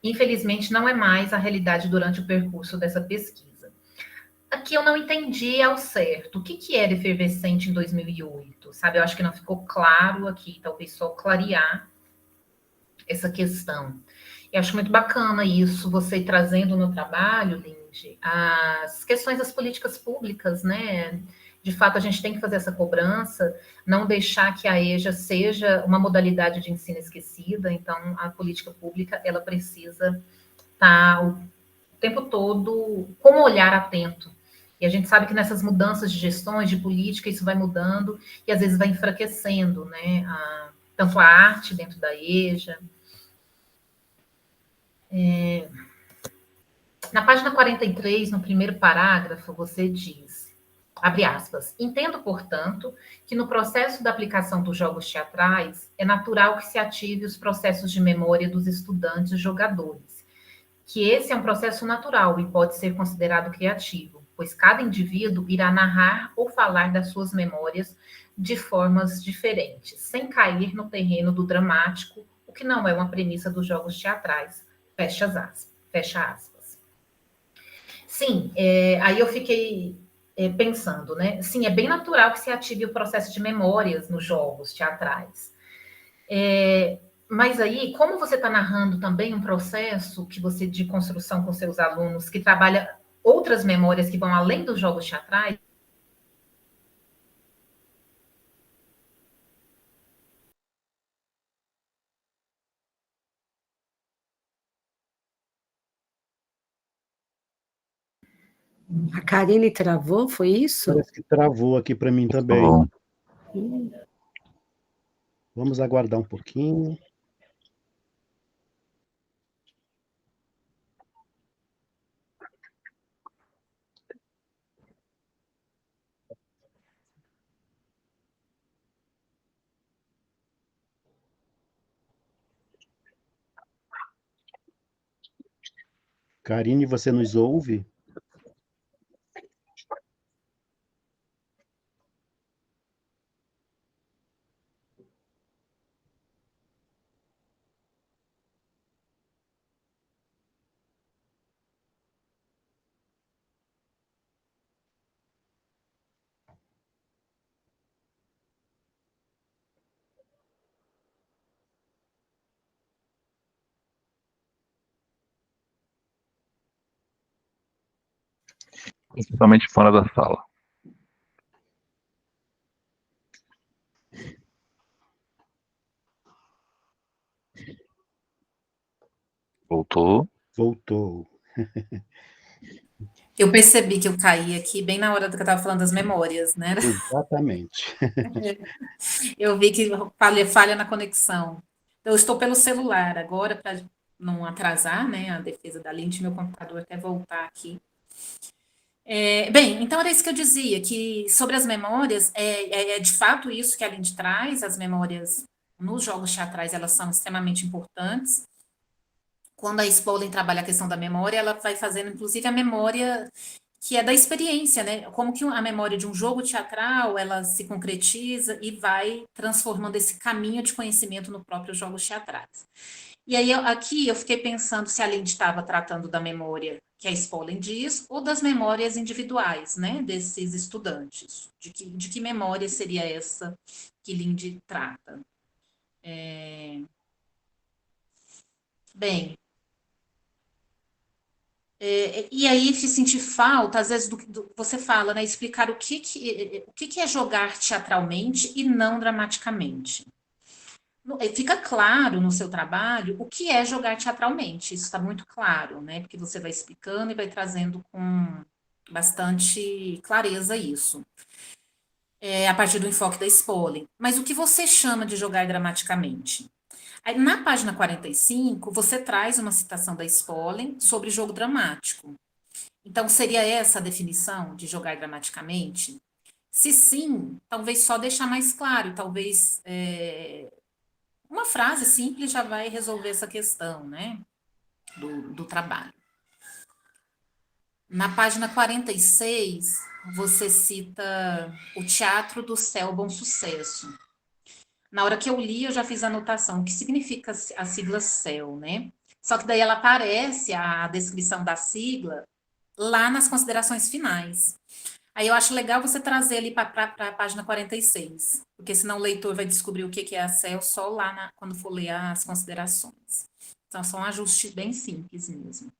Infelizmente, não é mais a realidade durante o percurso dessa pesquisa. Aqui eu não entendi ao certo o que era efervescente em 2008, sabe? Eu acho que não ficou claro aqui, talvez só clarear essa questão. Eu acho muito bacana isso, você trazendo no trabalho, Lindy, as questões das políticas públicas, né? De fato, a gente tem que fazer essa cobrança, não deixar que a EJA seja uma modalidade de ensino esquecida, então a política pública, ela precisa estar o tempo todo com um olhar atento. E a gente sabe que nessas mudanças de gestões, de política, isso vai mudando e às vezes vai enfraquecendo, né? Tanto a arte dentro da EJA. Na página 43, no primeiro parágrafo, você diz, abre aspas, entendo, portanto, que no processo da aplicação dos jogos teatrais é natural que se ative os processos de memória dos estudantes jogadores, que esse é um processo natural e pode ser considerado criativo, pois cada indivíduo irá narrar ou falar das suas memórias de formas diferentes, sem cair no terreno do dramático, o que não é uma premissa dos jogos teatrais. Fecha aspas. Sim, aí eu fiquei pensando, né? Sim, é bem natural que se ative o processo de memórias nos jogos teatrais. Mas aí, como você está narrando também um processo que você de construção com seus alunos, que trabalha outras memórias que vão além dos jogos teatrais, A Karine travou, foi isso? Parece que travou aqui para mim também. Vamos aguardar um pouquinho. Karine, você nos ouve? Totalmente fora da sala. Voltou? Voltou. Eu percebi que eu caí aqui bem na hora do que eu estava falando das memórias, né? Exatamente. Eu vi que falha na conexão. Eu estou pelo celular agora, para não atrasar, né, a defesa da lente, meu computador até voltar aqui. Bem, então era isso que eu dizia, que sobre as memórias, de fato isso que a Lindy traz, as memórias nos jogos teatrais, elas são extremamente importantes. Quando a Spalding trabalha a questão da memória, ela vai fazendo, inclusive, a memória que é da experiência, né? Como que a memória de um jogo teatral, ela se concretiza e vai transformando esse caminho de conhecimento no próprio jogos teatrais. E aí, aqui, eu fiquei pensando se a Lindy estava tratando da memória que a Spalding diz, ou das memórias individuais, né? Desses estudantes. De que memória seria essa que Lindy trata? Bem... e aí se sentir falta, às vezes, você fala, né, explicar o que é jogar teatralmente e não dramaticamente. fica claro no seu trabalho o que é jogar teatralmente. Isso está muito claro, né? Porque você vai explicando e vai trazendo com bastante clareza isso. A partir do enfoque da Spolin. Mas o que você chama de jogar dramaticamente? Aí, na página 45, você traz uma citação da Spolin sobre jogo dramático. Então, seria essa a definição de jogar dramaticamente? Se sim, talvez só deixar mais claro, talvez uma frase simples já vai resolver essa questão, né, do trabalho. Na página 46, você cita o Teatro do Céu Bom Sucesso. Na hora que eu li, eu já fiz a anotação, o que significa a sigla CEL, né? Só que daí ela aparece, a descrição da sigla, lá nas considerações finais. Aí eu acho legal você trazer ali para a página 46, porque senão o leitor vai descobrir o que é a CEL só lá quando for ler as considerações. Então, são um ajuste bem simples mesmo.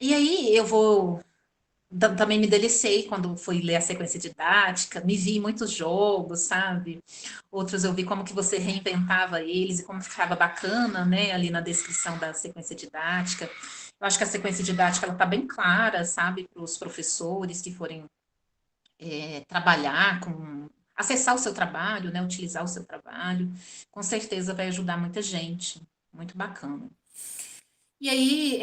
E aí eu também me delicei quando fui ler a sequência didática, me vi em muitos jogos, sabe? Outros eu vi como que você reinventava eles e como ficava bacana, né, ali na descrição da sequência didática. Eu acho que a sequência didática ela está bem clara, sabe, para os professores que forem trabalhar acessar o seu trabalho, né, utilizar o seu trabalho. Com certeza vai ajudar muita gente. Muito bacana. E aí,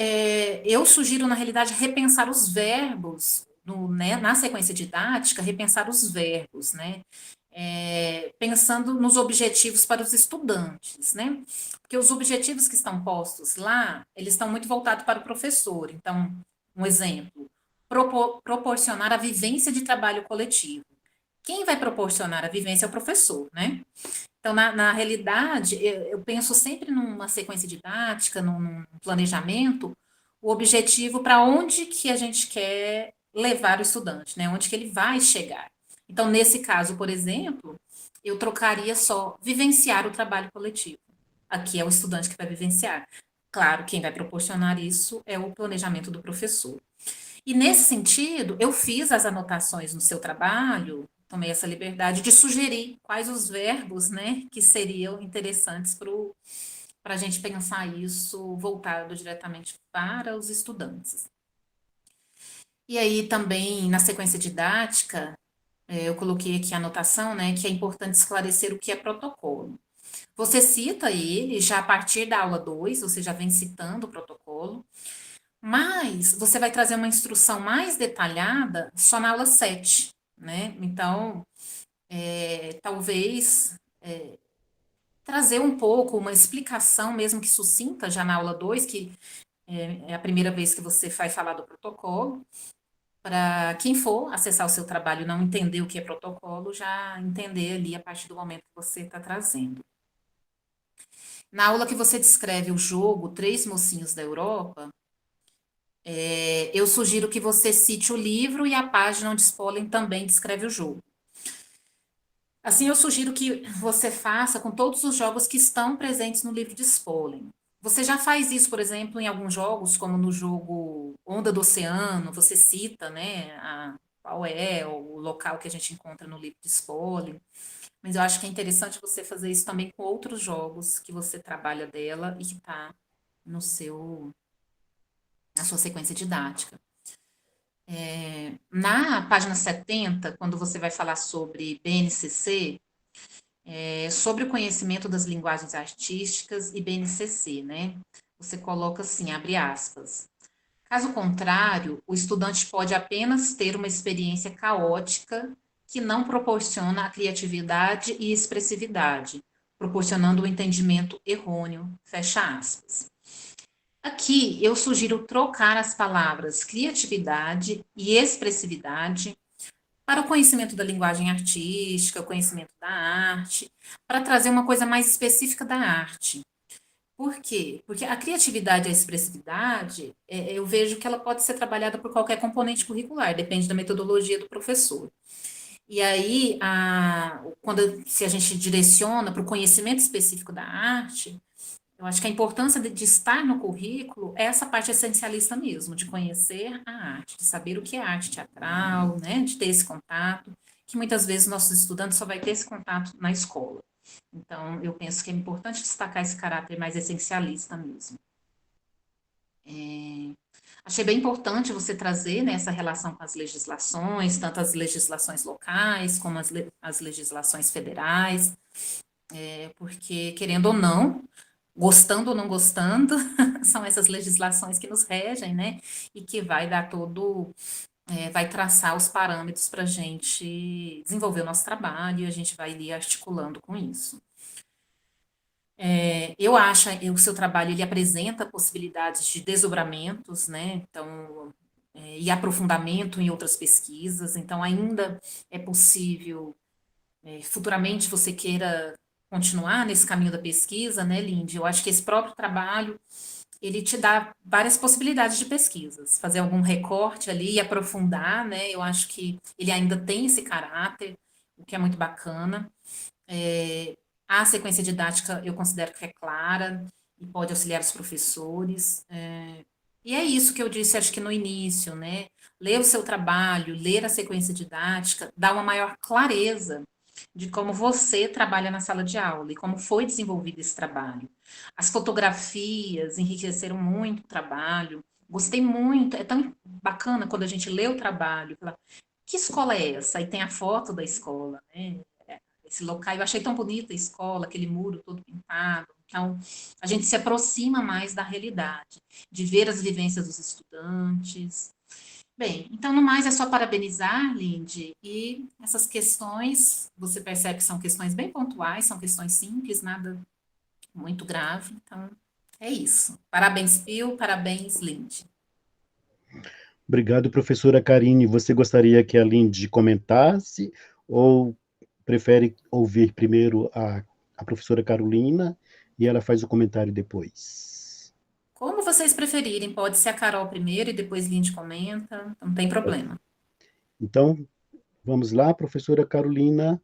eu sugiro, na realidade, repensar os verbos, na sequência didática, repensar os verbos, né? Pensando nos objetivos para os estudantes, né? Porque os objetivos que estão postos lá, eles estão muito voltados para o professor. Então, um exemplo, proporcionar a vivência de trabalho coletivo. Quem vai proporcionar a vivência é o professor, né? Então, na realidade, eu penso sempre numa sequência didática, num planejamento, o objetivo para onde que a gente quer levar o estudante, né? Onde que ele vai chegar. Então, nesse caso, por exemplo, eu trocaria só vivenciar o trabalho coletivo. Aqui é o estudante que vai vivenciar. Claro, quem vai proporcionar isso é o planejamento do professor. E nesse sentido, eu fiz as anotações no seu trabalho, tomei essa liberdade de sugerir quais os verbos, né, que seriam interessantes para a gente pensar isso voltado diretamente para os estudantes. E aí também, na sequência didática, eu coloquei aqui a anotação, né, que é importante esclarecer o que é protocolo. Você cita ele já a partir da aula 2, você já vem citando o protocolo, mas você vai trazer uma instrução mais detalhada só na aula 7, né? Então, talvez trazer um pouco, uma explicação, mesmo que sucinta, já na aula 2, que é a primeira vez que você vai falar do protocolo, para quem for acessar o seu trabalho e não entender o que é protocolo, já entender ali a partir do momento que você está trazendo. Na aula que você descreve o jogo Três Mocinhos da Europa, eu sugiro que você cite o livro e a página onde Spolin também descreve o jogo. Assim, eu sugiro que você faça com todos os jogos que estão presentes no livro de Spolin. Você já faz isso, por exemplo, em alguns jogos, como no jogo Onda do Oceano, você cita, né, qual é o local que a gente encontra no livro de Spolin. Mas eu acho que é interessante você fazer isso também com outros jogos que você trabalha dela e que está na sua sequência didática. Na página 70, quando você vai falar sobre BNCC, sobre o conhecimento das linguagens artísticas e BNCC, né? Você coloca assim, abre aspas. Caso contrário, o estudante pode apenas ter uma experiência caótica que não proporciona a criatividade e expressividade, proporcionando um entendimento errôneo, fecha aspas. Aqui, eu sugiro trocar as palavras criatividade e expressividade para o conhecimento da linguagem artística, o conhecimento da arte, para trazer uma coisa mais específica da arte. Por quê? Porque a criatividade e a expressividade, eu vejo que ela pode ser trabalhada por qualquer componente curricular, depende da metodologia do professor. E aí, se a gente direciona para o conhecimento específico da arte, eu acho que a importância de estar no currículo é essa parte essencialista mesmo, de conhecer a arte, de saber o que é arte teatral, né, de ter esse contato, que muitas vezes nossos estudantes só vai ter esse contato na escola. Então, eu penso que é importante destacar esse caráter mais essencialista mesmo. Achei bem importante você trazer, né, essa relação com as legislações, tanto as legislações locais como as legislações federais, porque, querendo ou não, gostando ou não gostando, são essas legislações que nos regem, né, e que vai dar vai traçar os parâmetros para a gente desenvolver o nosso trabalho e a gente vai ir articulando com isso. Eu acho que o seu trabalho ele apresenta possibilidades de desdobramentos, né? Então, e aprofundamento em outras pesquisas. Então, ainda é possível, futuramente, você queira continuar nesse caminho da pesquisa, né, Lindy? Eu acho que esse próprio trabalho ele te dá várias possibilidades de pesquisas, fazer algum recorte ali e aprofundar, né? Eu acho que ele ainda tem esse caráter, o que é muito bacana. A sequência didática eu considero que é clara e pode auxiliar os professores. E é isso que eu disse, acho que no início, né? Ler o seu trabalho, ler a sequência didática, dá uma maior clareza de como você trabalha na sala de aula e como foi desenvolvido esse trabalho. As fotografias enriqueceram muito o trabalho. Gostei muito, é tão bacana quando a gente lê o trabalho, fala, que escola é essa? Aí tem a foto da escola, né? Esse local, eu achei tão bonita a escola, aquele muro todo pintado. Então, a gente se aproxima mais da realidade, de ver as vivências dos estudantes. Bem, então, no mais, é só parabenizar, Lindy, e essas questões, você percebe que são questões bem pontuais, são questões simples, nada muito grave, então, é isso. Parabéns, Pio, parabéns, Lindy. Obrigado, professora Karine. Você gostaria que a Lindy comentasse ou prefere ouvir primeiro a professora Carolina e ela faz o comentário depois? Como vocês preferirem, pode ser a Carol primeiro e depois Lindy comenta, não tem problema. Então, vamos lá, professora Carolina.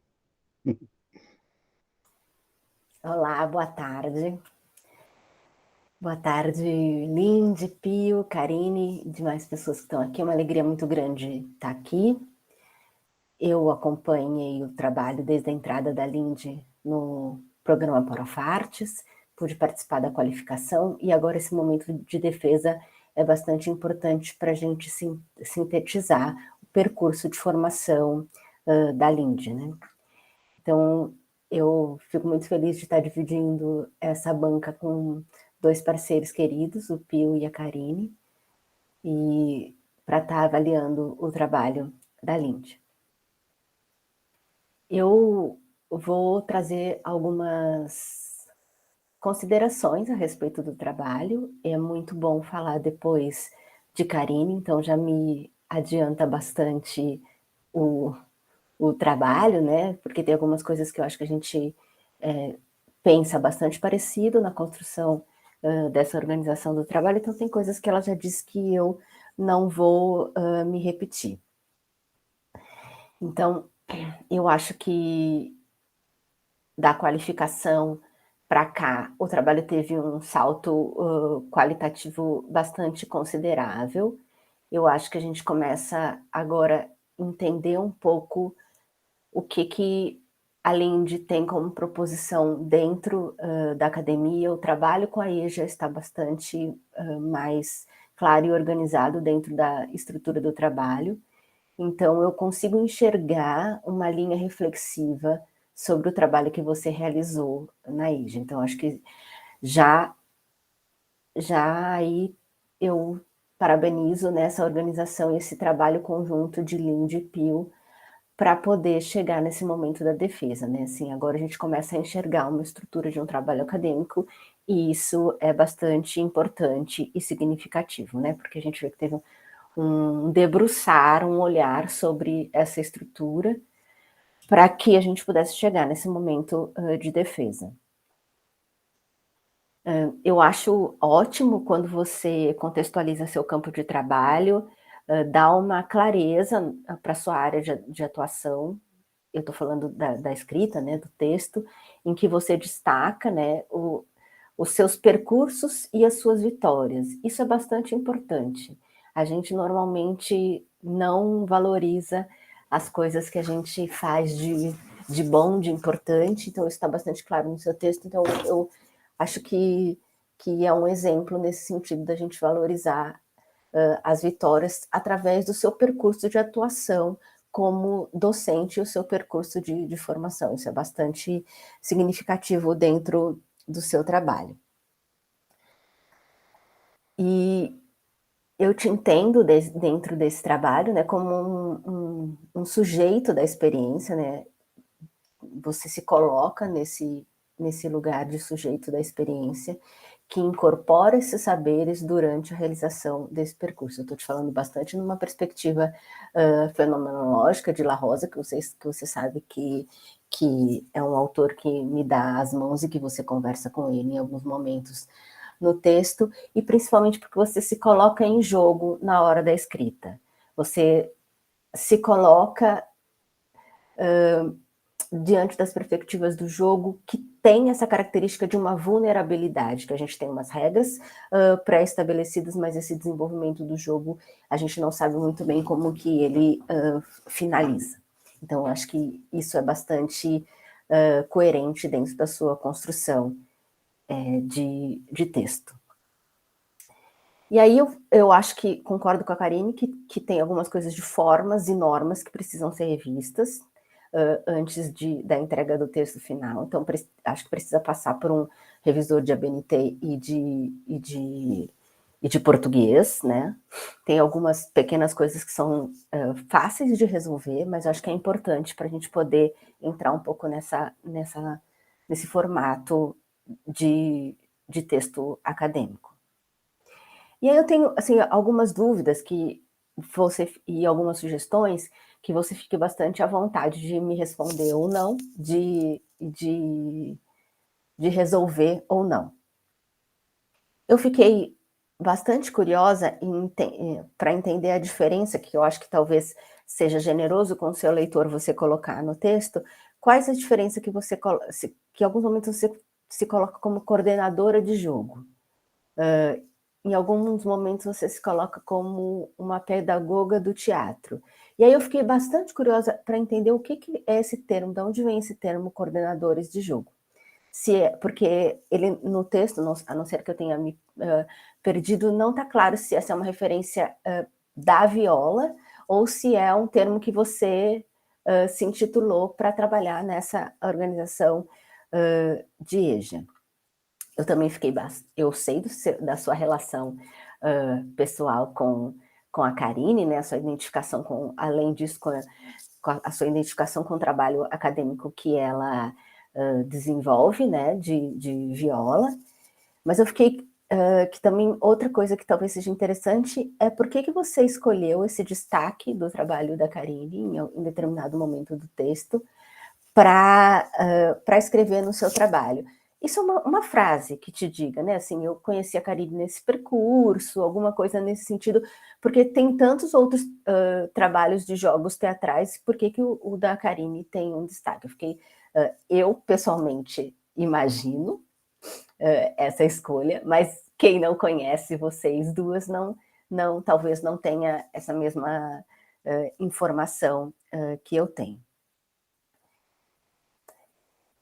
Olá, boa tarde. Boa tarde, Lindy, Pio, Karine e demais pessoas que estão aqui. É uma alegria muito grande estar aqui. Eu acompanhei o trabalho desde a entrada da Lindy no programa Profartes, pude participar da qualificação e agora esse momento de defesa é bastante importante para a gente sintetizar o percurso de formação da Lindy, né? Então, eu fico muito feliz de estar dividindo essa banca com dois parceiros queridos, o Pio e a Karine, e para estar avaliando o trabalho da Lindy. Eu vou trazer algumas considerações a respeito do trabalho. É muito bom falar depois de Karine, então já me adianta bastante o trabalho, né? Porque tem algumas coisas que eu acho que a gente pensa bastante parecido na construção dessa organização do trabalho, então tem coisas que ela já disse que eu não vou me repetir. Então, eu acho que da qualificação para cá, o trabalho teve um salto qualitativo bastante considerável. Eu acho que a gente começa agora a entender um pouco o que a Lindy tem como proposição dentro da academia. O trabalho com a EJA está bastante mais claro e organizado dentro da estrutura do trabalho. Então, eu consigo enxergar uma linha reflexiva sobre o trabalho que você realizou na EJA. Então, acho que já aí eu parabenizo nessa organização e esse trabalho conjunto de Lindy e Pio para poder chegar nesse momento da defesa, né? Assim, agora a gente começa a enxergar uma estrutura de um trabalho acadêmico e isso é bastante importante e significativo, né? Porque a gente vê que teve um debruçar, um olhar sobre essa estrutura para que a gente pudesse chegar nesse momento de defesa. Eu acho ótimo quando você contextualiza seu campo de trabalho, dá uma clareza para a sua área de atuação. Eu estou falando da escrita, né, do texto, em que você destaca, né, os seus percursos e as suas vitórias. Isso é bastante importante. A gente normalmente não valoriza as coisas que a gente faz de bom, de importante, então isso está bastante claro no seu texto, então eu acho que é um exemplo nesse sentido da gente valorizar as vitórias através do seu percurso de atuação como docente e o seu percurso de formação. Isso é bastante significativo dentro do seu trabalho. E eu te entendo dentro desse trabalho, né, como um sujeito da experiência, né? Você se coloca nesse lugar de sujeito da experiência, que incorpora esses saberes durante a realização desse percurso. Eu estou te falando bastante numa perspectiva fenomenológica de La Rosa, que você sabe que é um autor que me dá as mãos e que você conversa com ele em alguns momentos no texto, e principalmente porque você se coloca em jogo na hora da escrita. Você se coloca diante das perspectivas do jogo, que tem essa característica de uma vulnerabilidade, que a gente tem umas regras pré-estabelecidas, mas esse desenvolvimento do jogo, a gente não sabe muito bem como que ele finaliza. Então, eu acho que isso é bastante coerente dentro da sua construção de texto. E aí eu acho que concordo com a Karine que tem algumas coisas de formas e normas que precisam ser revistas antes da entrega do texto final. Então, acho que precisa passar por um revisor de ABNT e de português, né? Tem algumas pequenas coisas que são fáceis de resolver, mas eu acho que é importante para a gente poder entrar um pouco nesse formato de texto acadêmico. E aí eu tenho assim, algumas dúvidas e algumas sugestões que você fique bastante à vontade de me responder ou não, de resolver ou não. Eu fiquei bastante curiosa para entender a diferença, que eu acho que talvez seja generoso com o seu leitor você colocar no texto, quais a diferença que que em alguns momentos você se coloca como coordenadora de jogo. Em alguns momentos você se coloca como uma pedagoga do teatro. E aí eu fiquei bastante curiosa para entender o que é esse termo, de onde vem esse termo coordenadores de jogo. Porque ele no texto, a não ser que eu tenha me perdido, não está claro se essa é uma referência da viola ou se é um termo que você se intitulou para trabalhar nessa organização de EJA. Eu também eu sei da sua relação pessoal com a Karine, né, a sua identificação além disso, com a sua identificação com o trabalho acadêmico que ela desenvolve, né, de viola, mas eu fiquei que também outra coisa que talvez seja interessante é por que você escolheu esse destaque do trabalho da Karine em determinado momento do texto para escrever no seu trabalho. Isso é uma frase que te diga, né? Assim, eu conheci a Karine nesse percurso, alguma coisa nesse sentido, porque tem tantos outros trabalhos de jogos teatrais, por que o da Karine tem um destaque? Eu pessoalmente imagino essa escolha, mas quem não conhece vocês duas talvez não tenha essa mesma informação que eu tenho.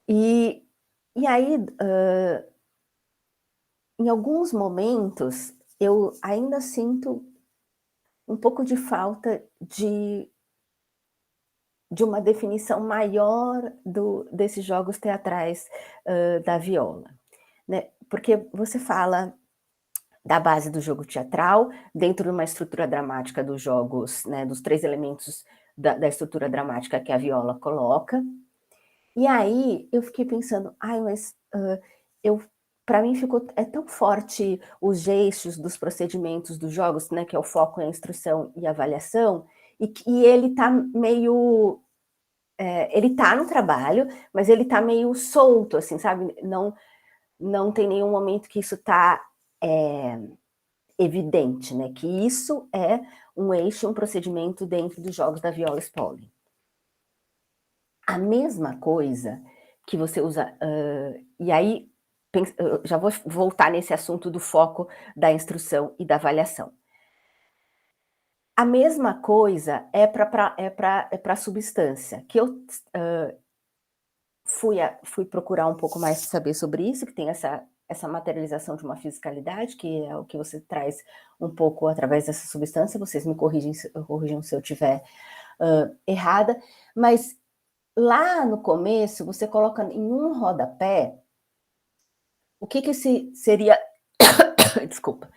E aí, em alguns momentos, eu ainda sinto um pouco de falta de uma definição maior desses jogos teatrais da viola, né? Porque você fala da base do jogo teatral, dentro de uma estrutura dramática dos jogos, né, dos 3 elementos da estrutura dramática que a viola coloca. E aí eu fiquei pensando, mas para mim é tão forte os eixos dos procedimentos dos jogos, né, que é o foco, a instrução e a avaliação, e ele está meio... ele está no trabalho, mas ele está meio solto, assim, sabe? Não tem nenhum momento que isso está evidente, né? Que isso é um eixo, um procedimento dentro dos jogos da Viola Spolin. A mesma coisa que você usa... e aí, eu já vou voltar nesse assunto do foco da instrução e da avaliação. A mesma coisa é para a substância, que eu fui procurar um pouco mais saber sobre isso, que tem essa materialização de uma fisicalidade, que é o que você traz um pouco através dessa substância. Vocês me corrigem se eu estiver errada, mas lá no começo você coloca em um rodapé o que seria desculpa,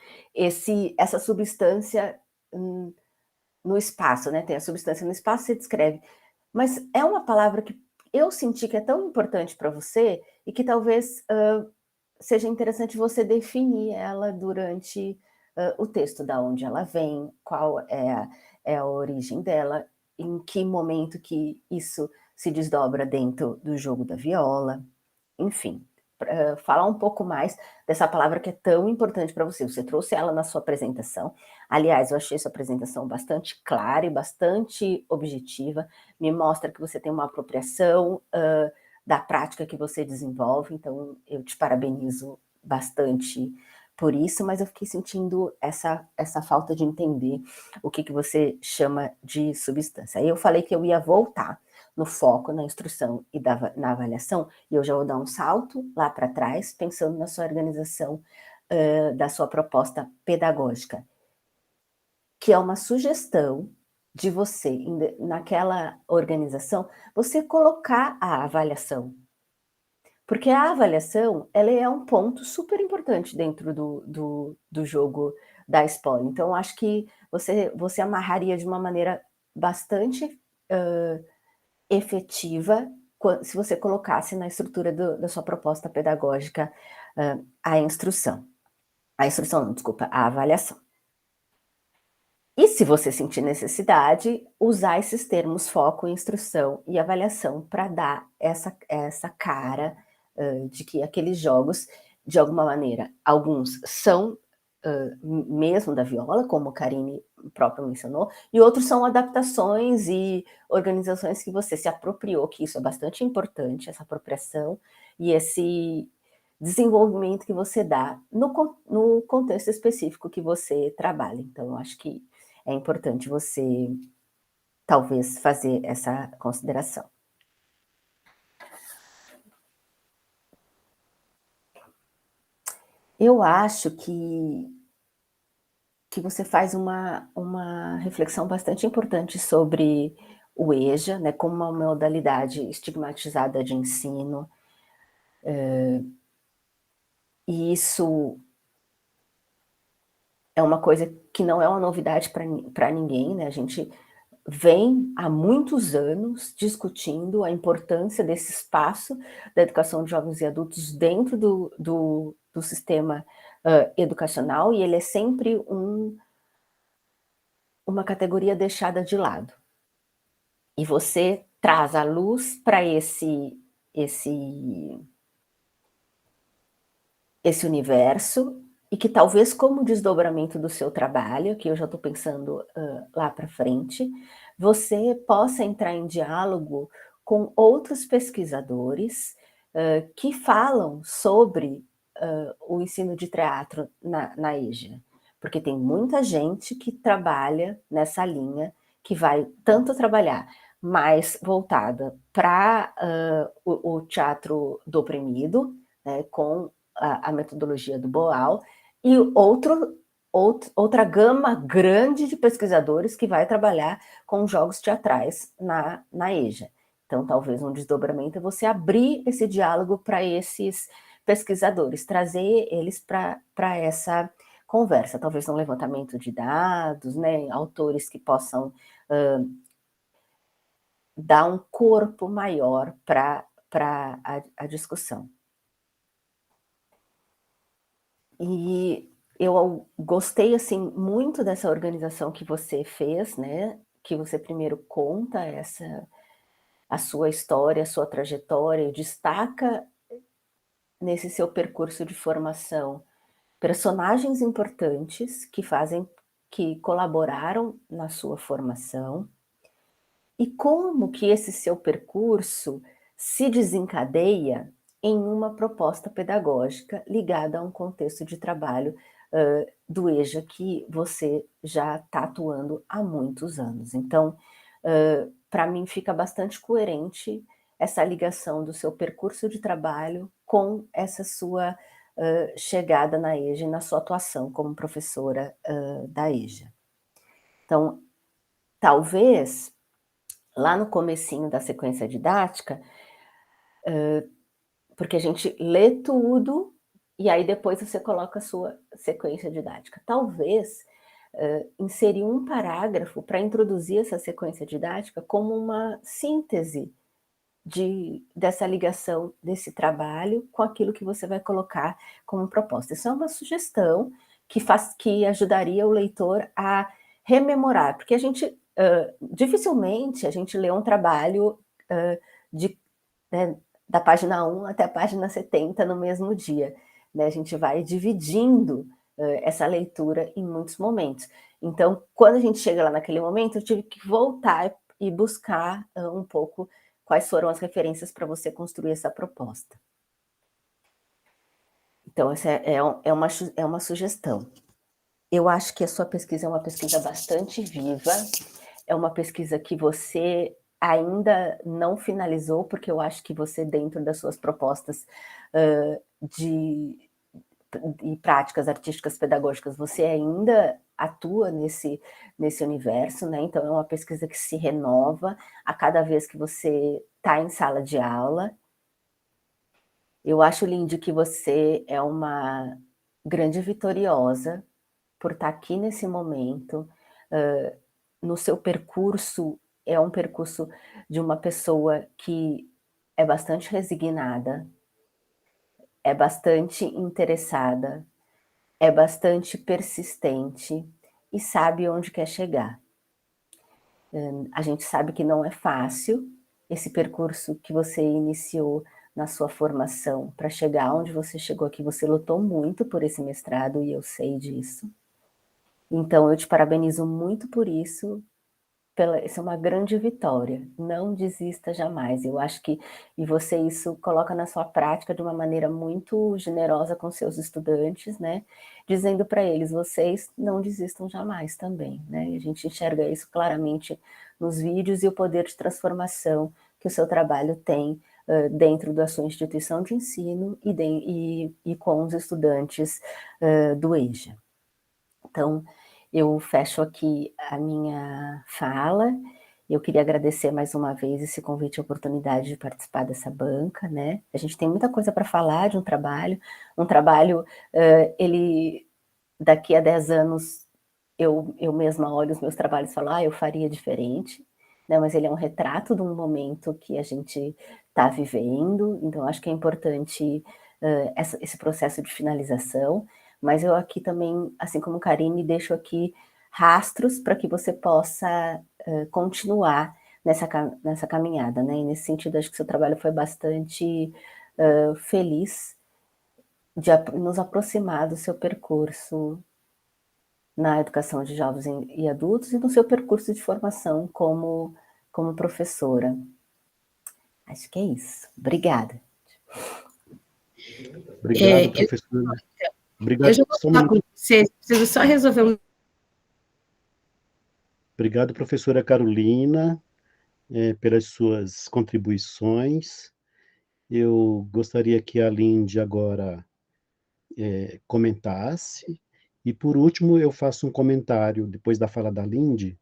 essa substância no espaço, né? Tem a substância no espaço, você descreve, mas é uma palavra que eu senti que é tão importante para você e que talvez seja interessante você definir ela durante o texto, da onde ela vem, qual é a origem dela, em que momento que isso se desdobra dentro do jogo da viola, enfim, falar um pouco mais dessa palavra que é tão importante para você. Você trouxe ela na sua apresentação. Aliás, eu achei sua apresentação bastante clara e bastante objetiva. Me mostra que você tem uma apropriação da prática que você desenvolve, então eu te parabenizo bastante por isso, mas eu fiquei sentindo essa falta de entender o que você chama de substância. Aí eu falei que eu ia voltar no foco, na instrução e na avaliação, e eu já vou dar um salto lá para trás, pensando na sua organização da sua proposta pedagógica, que é uma sugestão de você, naquela organização, você colocar a avaliação. Porque a avaliação, ela é um ponto super importante dentro do jogo da spoiler. Então, acho que você amarraria de uma maneira bastante efetiva se você colocasse na estrutura da sua proposta pedagógica a instrução. A instrução não, desculpa, a avaliação. E se você sentir necessidade, usar esses termos foco, instrução e avaliação para dar essa cara de que aqueles jogos, de alguma maneira, alguns são mesmo da viola, como a Karine própria mencionou, e outros são adaptações e organizações que você se apropriou, que isso é bastante importante, essa apropriação e esse desenvolvimento que você dá no contexto específico que você trabalha. Então, eu acho que é importante você, talvez, fazer essa consideração. Eu acho que você faz uma reflexão bastante importante sobre o EJA, né, como uma modalidade estigmatizada de ensino, e isso é uma coisa que não é uma novidade para ninguém, né? A gente vem há muitos anos discutindo a importância desse espaço da educação de jovens e adultos dentro do sistema educacional, e ele é sempre uma categoria deixada de lado. E você traz a luz para esse universo, e que talvez como desdobramento do seu trabalho, que eu já estou pensando lá para frente, você possa entrar em diálogo com outros pesquisadores que falam sobre o ensino de teatro na EJA, porque tem muita gente que trabalha nessa linha, que vai tanto trabalhar mais voltada para o teatro do oprimido, né, com a metodologia do Boal, e outra gama grande de pesquisadores que vai trabalhar com jogos teatrais na EJA. Então, talvez um desdobramento é você abrir esse diálogo para esses pesquisadores, trazer eles para essa conversa, talvez um levantamento de dados, né, autores que possam dar um corpo maior para a discussão. E eu gostei, assim, muito dessa organização que você fez, né, que você primeiro conta a sua história, a sua trajetória, e destaca nesse seu percurso de formação personagens importantes que colaboraram na sua formação, e como que esse seu percurso se desencadeia em uma proposta pedagógica ligada a um contexto de trabalho do EJA que você já está atuando há muitos anos. Então, para mim fica bastante coerente essa ligação do seu percurso de trabalho com essa sua chegada na EJA e na sua atuação como professora da EJA. Então, talvez, lá no comecinho da sequência didática, porque a gente lê tudo e aí depois você coloca a sua sequência didática. Talvez inserir um parágrafo para introduzir essa sequência didática como uma síntese dessa ligação desse trabalho com aquilo que você vai colocar como proposta. Isso é uma sugestão que ajudaria o leitor a rememorar, porque a gente dificilmente a gente lê um trabalho né, da página 1 até a página 70 no mesmo dia. Né? A gente vai dividindo essa leitura em muitos momentos. Então, quando a gente chega lá naquele momento, eu tive que voltar e buscar um pouco quais foram as referências para você construir essa proposta. Então, essa é uma sugestão. Eu acho que a sua pesquisa é uma pesquisa bastante viva, é uma pesquisa que você ainda não finalizou, porque eu acho que você, dentro das suas propostas de práticas artísticas pedagógicas, você ainda atua nesse universo, né? Então, é uma pesquisa que se renova a cada vez que você está em sala de aula. Eu acho, Lindy, que você é uma grande vitoriosa por estar aqui nesse momento. No seu percurso, é um percurso de uma pessoa que é bastante resignada, é bastante interessada, é bastante persistente e sabe onde quer chegar. A gente sabe que não é fácil esse percurso que você iniciou na sua formação para chegar onde você chegou aqui. Você lutou muito por esse mestrado e eu sei disso. Então, eu te parabenizo muito por isso. Isso é uma grande vitória. Não desista jamais. Eu acho que você isso coloca na sua prática de uma maneira muito generosa com seus estudantes, né? Dizendo para eles, vocês não desistam jamais também, né? E a gente enxerga isso claramente nos vídeos e o poder de transformação que o seu trabalho tem dentro da sua instituição de ensino e com os estudantes do EJA. Então, eu fecho aqui a minha fala. Eu queria agradecer mais uma vez esse convite e a oportunidade de participar dessa banca, né? A gente tem muita coisa para falar de um trabalho, ele, daqui a 10 anos, eu mesma olho os meus trabalhos e falo, eu faria diferente, né? Mas ele é um retrato de um momento que a gente está vivendo, então acho que é importante esse processo de finalização. Mas eu aqui também, assim como Karine, deixo aqui rastros para que você possa continuar nessa caminhada, né? E nesse sentido, acho que seu trabalho foi bastante feliz de nos aproximar do seu percurso na educação de jovens e adultos e no seu percurso de formação como professora. Acho que é isso. Obrigada. Obrigado, professora. Obrigado. Eu já vou falar com vocês, preciso só resolver Obrigado, professora Carolina, pelas suas contribuições. Eu gostaria que a Lindy agora comentasse. E, por último, eu faço um comentário, depois da fala da Lindy,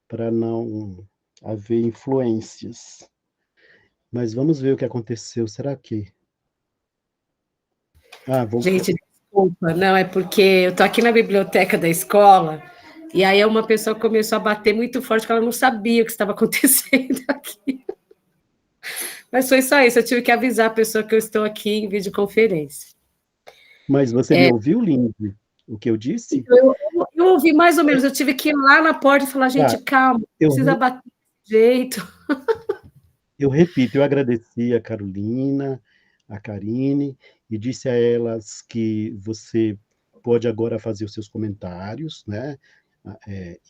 para não haver influências. Mas vamos ver o que aconteceu. Será que... voltou. Gente, desculpa, não, é porque eu estou aqui na biblioteca da escola e aí uma pessoa começou a bater muito forte porque ela não sabia o que estava acontecendo aqui. Mas foi só isso, eu tive que avisar a pessoa que eu estou aqui em videoconferência. Mas você me ouviu, Lindy, o que eu disse? Eu ouvi mais ou menos, eu tive que ir lá na porta e falar, gente, calma, não precisa bater desse jeito. Eu repito, eu agradeci a Carolina, a Karine, e disse a elas que você pode agora fazer os seus comentários, né?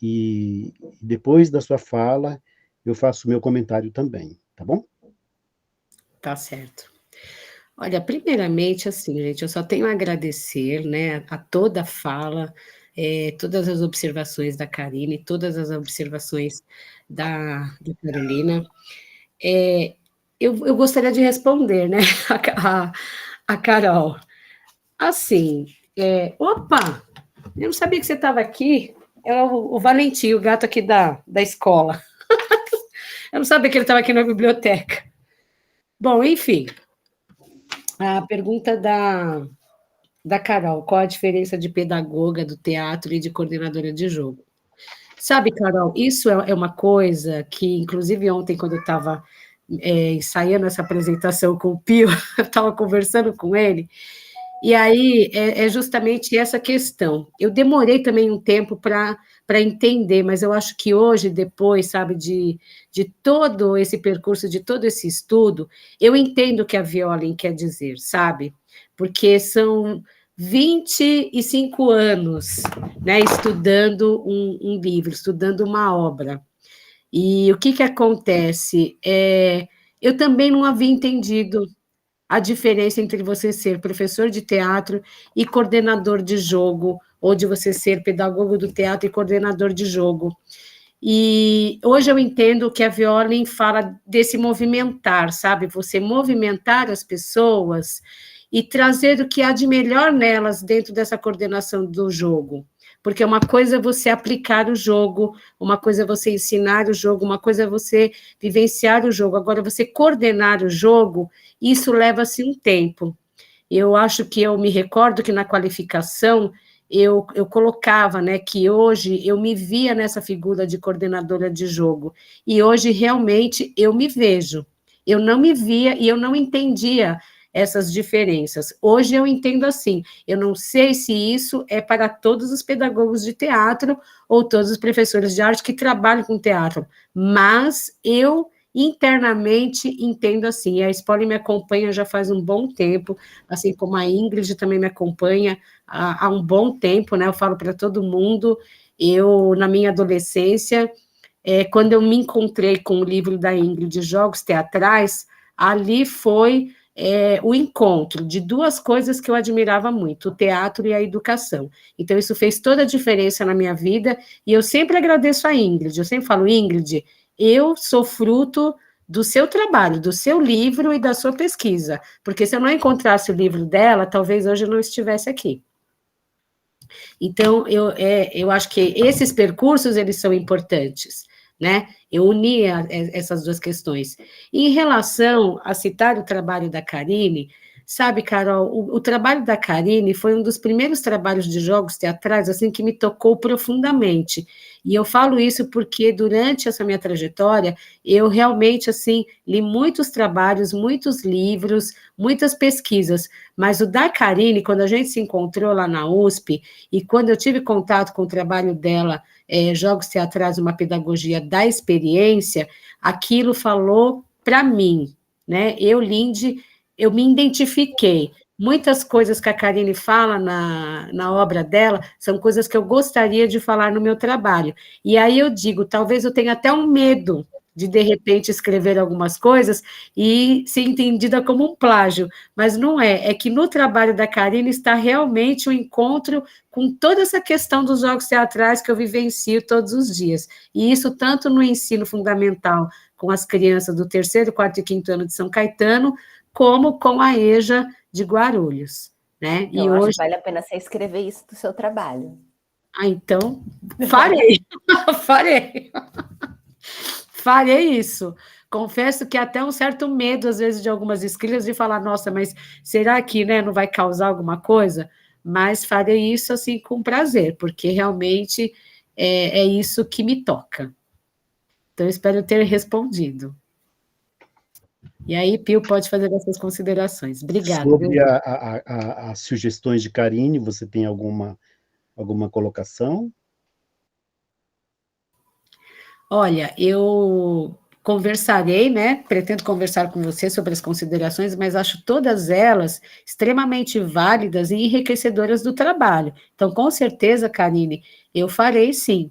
E depois da sua fala, eu faço o meu comentário também, tá bom? Tá certo. Olha, primeiramente, assim, gente, eu só tenho a agradecer, né, a toda a fala, todas as observações da Karine, todas as observações da Carolina. Eu gostaria de responder, né, a Carol. Assim, opa, eu não sabia que você estava aqui. É o Valentim, o gato aqui da escola. Eu não sabia que ele estava aqui na biblioteca. Bom, enfim, a pergunta da Carol, qual a diferença de pedagoga do teatro e de coordenadora de jogo? Sabe, Carol, isso é uma coisa que, inclusive, ontem, quando eu estava ensaiando essa apresentação com o Pio, eu estava conversando com ele, e aí é justamente essa questão. Eu demorei também um tempo para entender, mas eu acho que hoje, depois, sabe, de todo esse percurso, de todo esse estudo, eu entendo o que a Violen quer dizer, sabe? Porque são 25 anos, né, estudando um livro, estudando uma obra. E o que acontece? Eu também não havia entendido a diferença entre você ser professor de teatro e coordenador de jogo, ou de você ser pedagogo do teatro e coordenador de jogo. E hoje eu entendo que a Violen fala desse movimentar, sabe? Você movimentar as pessoas e trazer o que há de melhor nelas dentro dessa coordenação do jogo. Porque uma coisa é você aplicar o jogo, uma coisa é você ensinar o jogo, uma coisa é você vivenciar o jogo. Agora, você coordenar o jogo, isso leva-se um tempo. Eu acho que eu me recordo que na qualificação eu colocava, né, que hoje eu me via nessa figura de coordenadora de jogo, e hoje realmente eu me vejo. Eu não me via e eu não entendia essas diferenças. Hoje eu entendo assim, eu não sei se isso é para todos os pedagogos de teatro ou todos os professores de arte que trabalham com teatro, mas eu internamente entendo assim, a Spoli me acompanha já faz um bom tempo, assim como a Ingrid também me acompanha há um bom tempo, né, eu falo para todo mundo, eu, na minha adolescência, quando eu me encontrei com o livro da Ingrid, Jogos Teatrais, ali foi o encontro de duas coisas que eu admirava muito, o teatro e a educação. Então, isso fez toda a diferença na minha vida, e eu sempre agradeço a Ingrid, eu sempre falo, Ingrid, eu sou fruto do seu trabalho, do seu livro e da sua pesquisa, porque se eu não encontrasse o livro dela, talvez hoje eu não estivesse aqui. Então, eu acho que esses percursos, eles são importantes, né? Eu unia essas duas questões. E em relação a citar o trabalho da Karine, sabe, Carol, o trabalho da Karine foi um dos primeiros trabalhos de jogos teatrais, assim, que me tocou profundamente. E eu falo isso porque durante essa minha trajetória, eu realmente, assim, li muitos trabalhos, muitos livros, muitas pesquisas, mas o da Karine, quando a gente se encontrou lá na USP, e quando eu tive contato com o trabalho dela, Jogos Teatrais, uma pedagogia da experiência, aquilo falou para mim, né? Eu, Lindy, eu me identifiquei. Muitas coisas que a Karine fala na obra dela são coisas que eu gostaria de falar no meu trabalho. E aí eu digo, talvez eu tenha até um medo de repente, escrever algumas coisas e ser entendida como um plágio, mas não é que no trabalho da Karine está realmente um encontro com toda essa questão dos jogos teatrais que eu vivencio todos os dias, e isso tanto no ensino fundamental com as crianças do 3º, 4º e 5º ano de São Caetano, como com a EJA de Guarulhos, né? Eu acho que vale a pena você escrever isso do seu trabalho. Então, farei, farei isso. Confesso que até um certo medo, às vezes, de algumas escritas, de falar, nossa, mas será que, né, não vai causar alguma coisa? Mas farei isso, assim, com prazer, porque realmente é isso que me toca. Então, espero ter respondido. E aí, Pio pode fazer essas considerações. Obrigada. Sobre as sugestões de Karine, você tem alguma colocação? Olha, eu conversarei, né? Pretendo conversar com você sobre as considerações, mas acho todas elas extremamente válidas e enriquecedoras do trabalho. Então, com certeza, Karine, eu farei sim.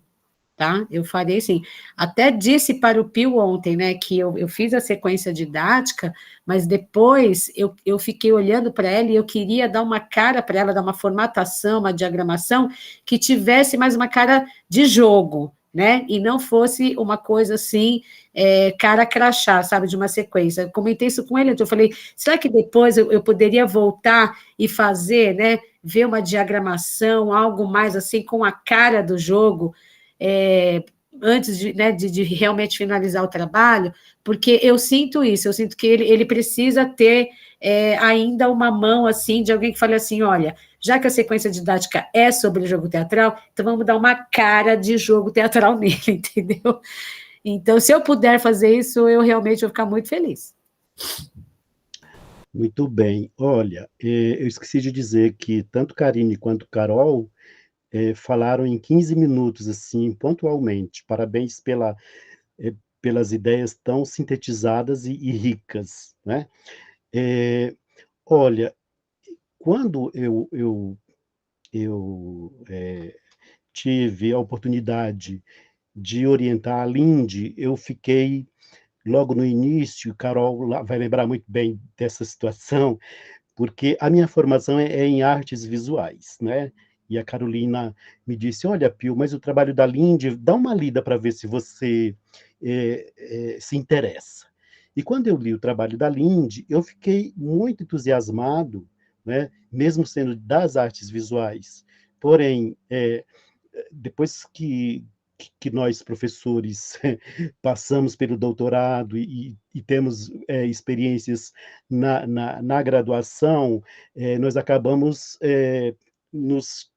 tá? Eu farei sim. Até disse para o Pio ontem, né, que eu fiz a sequência didática, mas depois eu fiquei olhando para ela e eu queria dar uma cara para ela, dar uma formatação, uma diagramação que tivesse mais uma cara de jogo, né? E não fosse uma coisa assim, cara crachá, sabe, de uma sequência. Eu comentei isso com ele, então eu falei, será que depois eu poderia voltar e fazer, né, ver uma diagramação, algo mais assim, com a cara do jogo, antes de, né, de realmente finalizar o trabalho, porque eu sinto isso, eu sinto que ele precisa ter ainda uma mão, assim, de alguém que fale assim, olha, já que a sequência didática é sobre o jogo teatral, então vamos dar uma cara de jogo teatral nele, entendeu? Então, se eu puder fazer isso, eu realmente vou ficar muito feliz. Muito bem. Olha, eu esqueci de dizer que tanto Karine quanto Carol falaram em 15 minutos, assim, pontualmente. Parabéns pelas ideias tão sintetizadas e ricas, né? Eh, Olha, quando eu tive a oportunidade de orientar a Lindy, eu fiquei logo no início, Carol vai lembrar muito bem dessa situação, porque a minha formação é em artes visuais, né? E a Carolina me disse: Olha, Pio, mas o trabalho da Lindy, dá uma lida para ver se você se interessa. E quando eu li o trabalho da Lindy, eu fiquei muito entusiasmado, né? Mesmo sendo das artes visuais. Porém, depois que nós, professores, passamos pelo doutorado e temos experiências na graduação, nós acabamos nos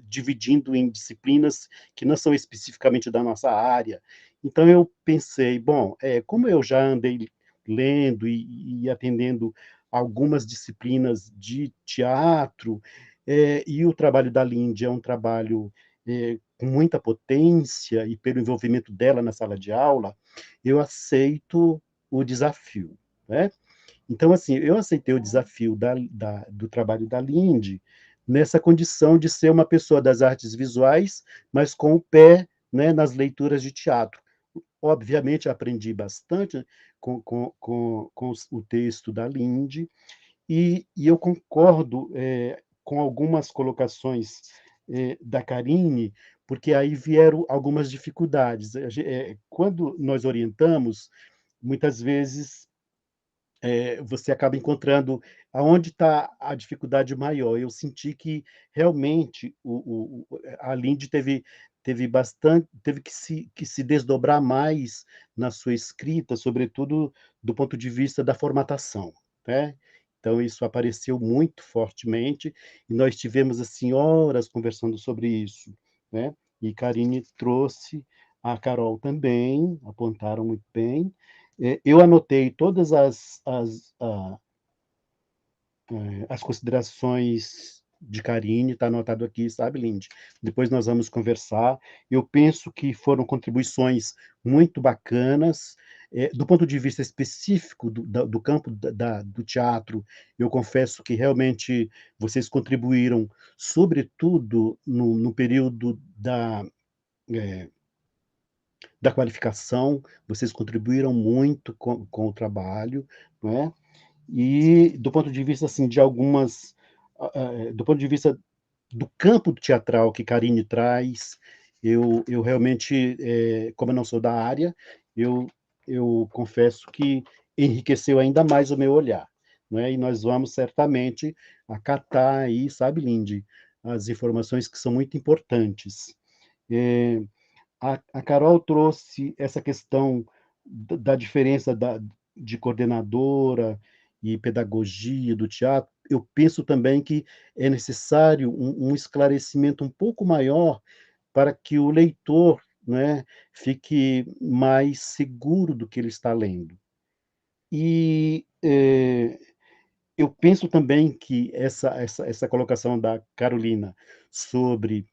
dividindo em disciplinas que não são especificamente da nossa área. Então, eu pensei, bom, como eu já andei lendo e atendendo algumas disciplinas de teatro, e o trabalho da Lindy é um trabalho com muita potência e pelo envolvimento dela na sala de aula, eu aceito o desafio, né? Então, assim, eu aceitei o desafio do trabalho da Lindy nessa condição de ser uma pessoa das artes visuais, mas com o pé, né, nas leituras de teatro. Obviamente, aprendi bastante com o texto da Lindy, e eu concordo com algumas colocações da Karine, porque aí vieram algumas dificuldades. Quando nós orientamos, muitas vezes você acaba encontrando aonde está a dificuldade maior. Eu senti que realmente a Lindy teve que se desdobrar mais na sua escrita, sobretudo do ponto de vista da formatação, né? Então isso apareceu muito fortemente e nós tivemos assim horas conversando sobre isso, né? E Karine trouxe, a Carol também, apontaram muito bem. Eu anotei todas as considerações de Karine, está anotado aqui, sabe, Lindy? Depois nós vamos conversar. Eu penso que foram contribuições muito bacanas. Do ponto de vista específico do campo do teatro, eu confesso que realmente vocês contribuíram, sobretudo no período da qualificação, vocês contribuíram muito com o trabalho, não é? E do ponto de vista assim de algumas do ponto de vista do campo teatral que Karine traz, eu realmente, como eu não sou da área, eu confesso que enriqueceu ainda mais o meu olhar, não é? E nós vamos certamente acatar aí, sabe, Lindy, as informações que são muito importantes. A Carol trouxe essa questão da diferença de coordenadora e pedagogia do teatro. Eu penso também que é necessário um esclarecimento um pouco maior para que o leitor, né, fique mais seguro do que ele está lendo. E eu penso também que essa colocação da Carolina sobre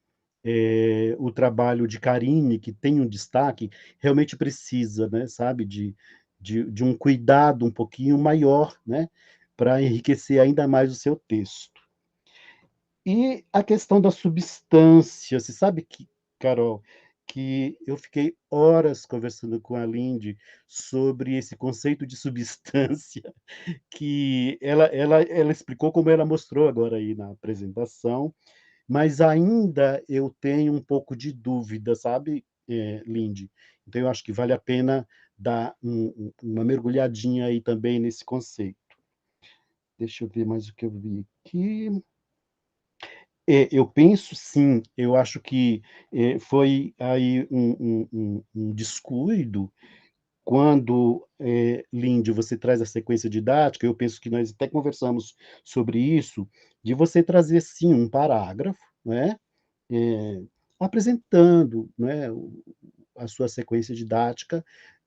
o trabalho de Karine, que tem um destaque, realmente precisa, né, sabe, de um cuidado um pouquinho maior, né, para enriquecer ainda mais o seu texto. E a questão da substância, você sabe que, Carol, que eu fiquei horas conversando com a Lindy sobre esse conceito de substância, que ela explicou como ela mostrou agora aí na apresentação, mas ainda eu tenho um pouco de dúvida, sabe, Lindy? Então eu acho que vale a pena dar uma mergulhadinha aí também nesse conceito. Deixa eu ver mais o que eu vi aqui. Eu penso sim, eu acho que foi aí um descuido quando, Lindy, você traz a sequência didática, eu penso que nós até conversamos sobre isso, de você trazer sim um parágrafo, né, eh, apresentando, né, a sua sequência didática,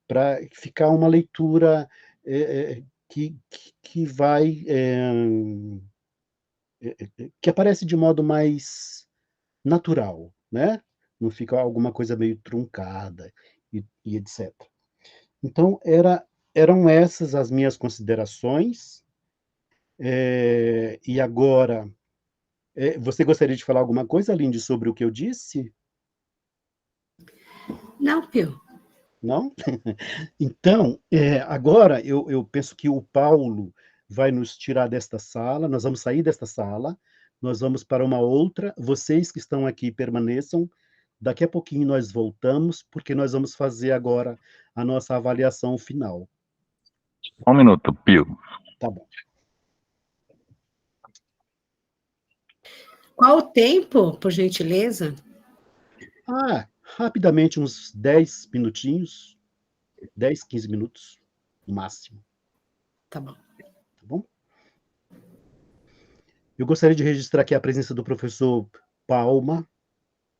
para ficar uma leitura que vai, que aparece de modo mais natural, né? Não fica alguma coisa meio truncada e etc. Então, eram essas as minhas considerações. E agora, você gostaria de falar alguma coisa, Lindy, sobre o que eu disse? Não, Pio. Não? Então, agora eu penso que o Paulo vai nos tirar desta sala, nós vamos sair desta sala, nós vamos para uma outra. Vocês que estão aqui permaneçam. Daqui a pouquinho nós voltamos, porque nós vamos fazer agora a nossa avaliação final. Um minuto, Pio. Tá bom. Qual o tempo, por gentileza? Rapidamente, uns 10 minutinhos, 10, 15 minutos, no máximo. Tá bom. Tá bom? Eu gostaria de registrar aqui a presença do professor Palma.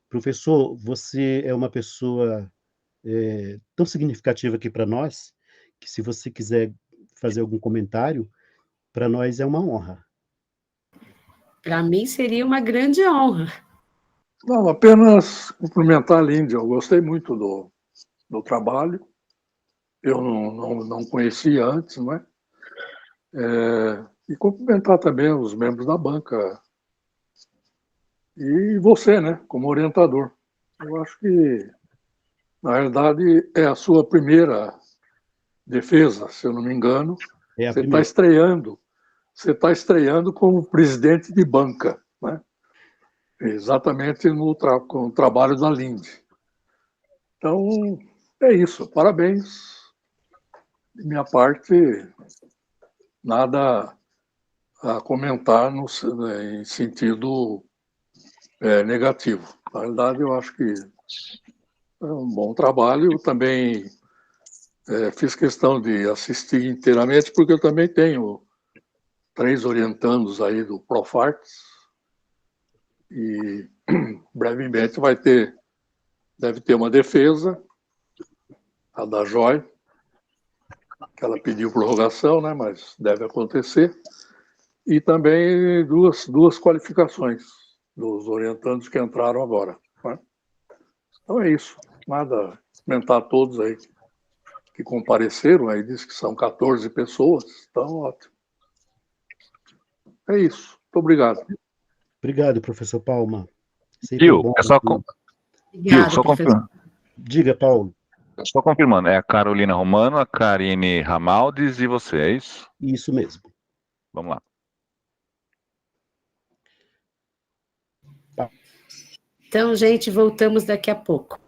Professor, você é uma pessoa tão significativa aqui para nós, que se você quiser fazer algum comentário, para nós é uma honra. Para mim seria uma grande honra. Não, apenas cumprimentar a Lindy. Eu gostei muito do trabalho. Eu não conhecia antes, não é? E cumprimentar também os membros da banca. E você, né, como orientador. Eu acho que, na realidade, é a sua primeira defesa, se eu não me engano. Você está estreando. Você está estreando como presidente de banca, né? Exatamente com o trabalho da Lindy. Então, é isso. Parabéns. De minha parte, nada a comentar em sentido negativo. Na realidade, eu acho que é um bom trabalho. Eu também fiz questão de assistir inteiramente, porque eu também tenho 3 orientandos aí do Profarts, e brevemente deve ter uma defesa, a da Joy, que ela pediu prorrogação, né, mas deve acontecer, e também duas qualificações dos orientandos que entraram agora, né? Então é isso, nada a comentar a todos aí que compareceram, aí diz que são 14 pessoas, então ótimo. É isso, muito obrigado. Obrigado, professor Palma. Pio, é só... Pio, só confirmando. Diga, Paulo. Só confirmando, é a Carolina Romano, a Karine Ramaldes e você, é isso? Isso mesmo. Vamos lá. Então, gente, voltamos daqui a pouco.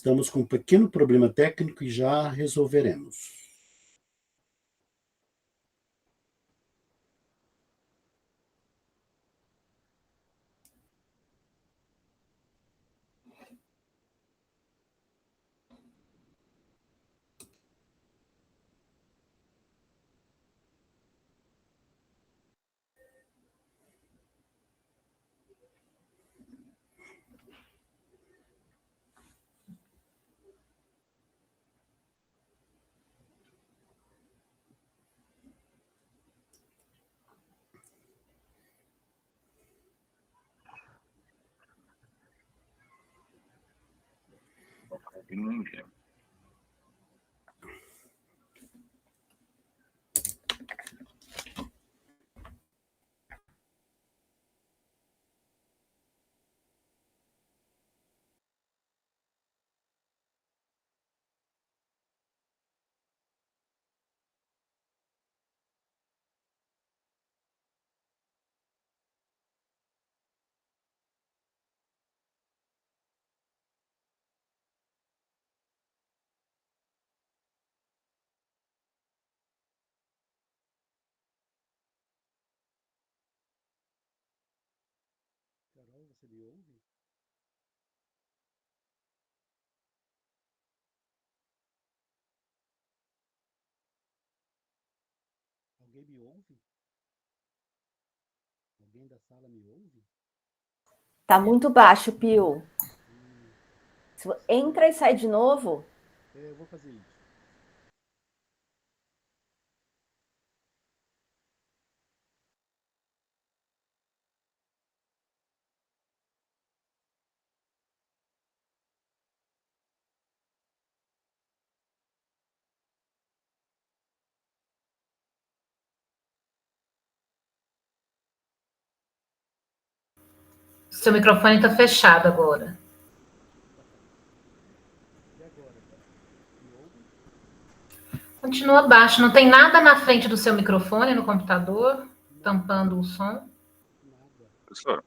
Estamos com um pequeno problema técnico e já resolveremos. Carol, você me ouve? Alguém me ouve? Alguém da sala me ouve? Tá muito baixo, Pio. Entra e sai de novo. Eu vou fazer isso. Seu microfone está fechado agora. E agora? Me ouve? Continua baixo. Não tem nada na frente do seu microfone no computador, tampando o som? Nada. Professor,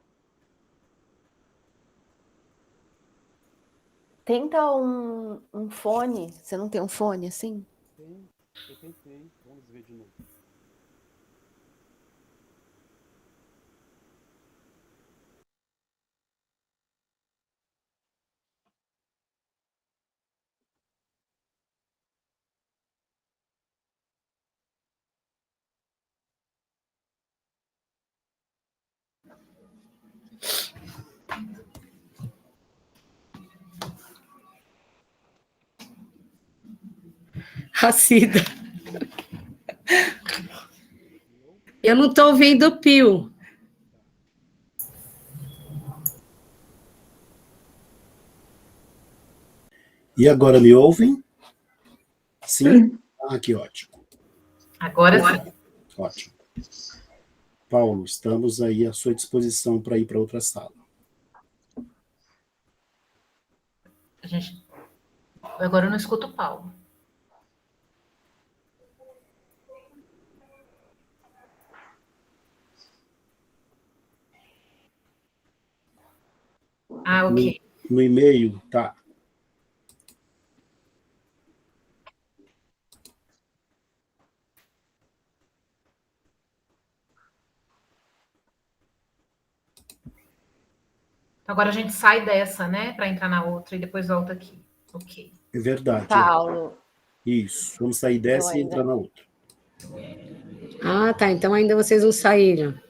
Tenta um fone. Você não tem um fone assim? Tem. Eu tentei. Vamos ver de novo. Racida. Eu não estou ouvindo o Pio. E agora me ouvem? Sim? Ah, que ótimo. Agora sim. Ótimo. Paulo, estamos aí à sua disposição para ir para outra sala. Agora eu não escuto o Paulo. Ah, ok. No e-mail, tá. Agora a gente sai dessa, né, para entrar na outra e depois volta aqui. Ok. É verdade. Paulo. Isso. Vamos sair dessa e entrar na outra. Ah, tá. Então ainda vocês não saíram.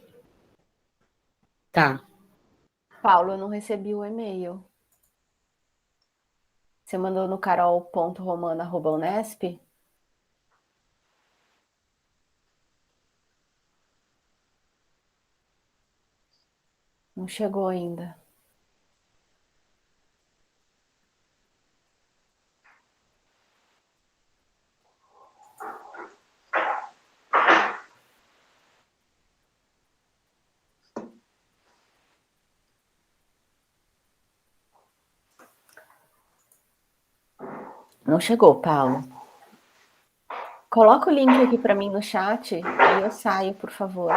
Tá. Paulo, eu não recebi o e-mail. Você mandou no carol.romana@unesp? Não chegou ainda. Não chegou, Paulo. Coloca o link aqui para mim no chat, aí eu saio, por favor.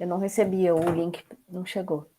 Eu não recebi, o link não chegou.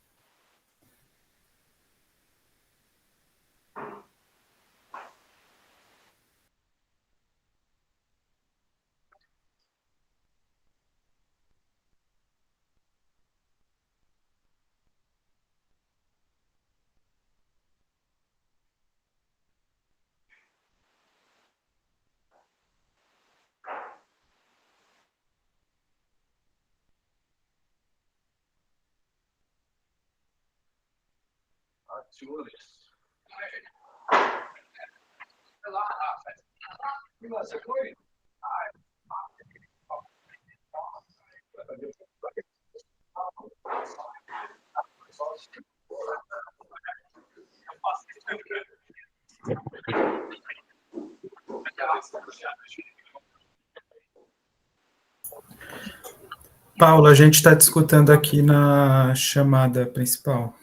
Paula, a gente está discutindo aqui na chamada principal.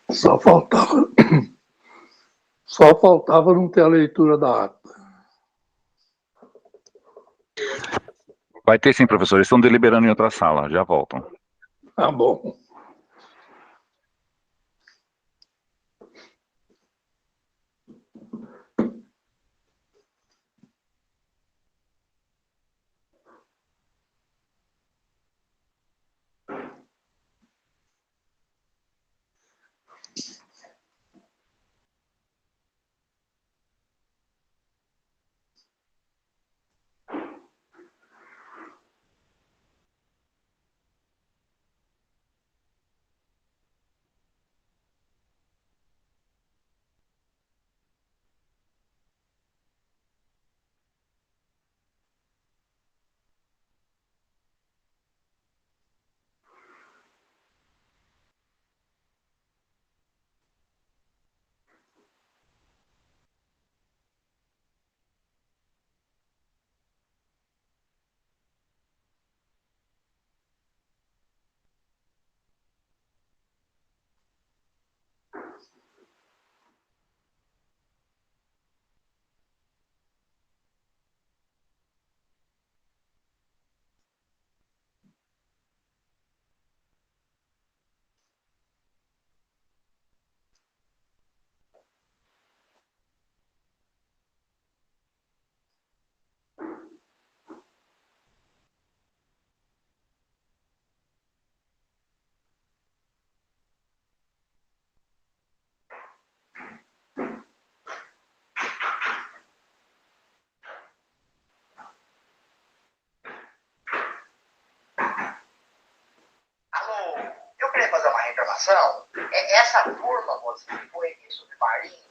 Só faltava, só faltava não ter a leitura da ata. Vai ter sim, professor. Eles estão deliberando em outra sala. Já voltam. Tá bom. observação. Essa turma, moça, que foi aqui submarino,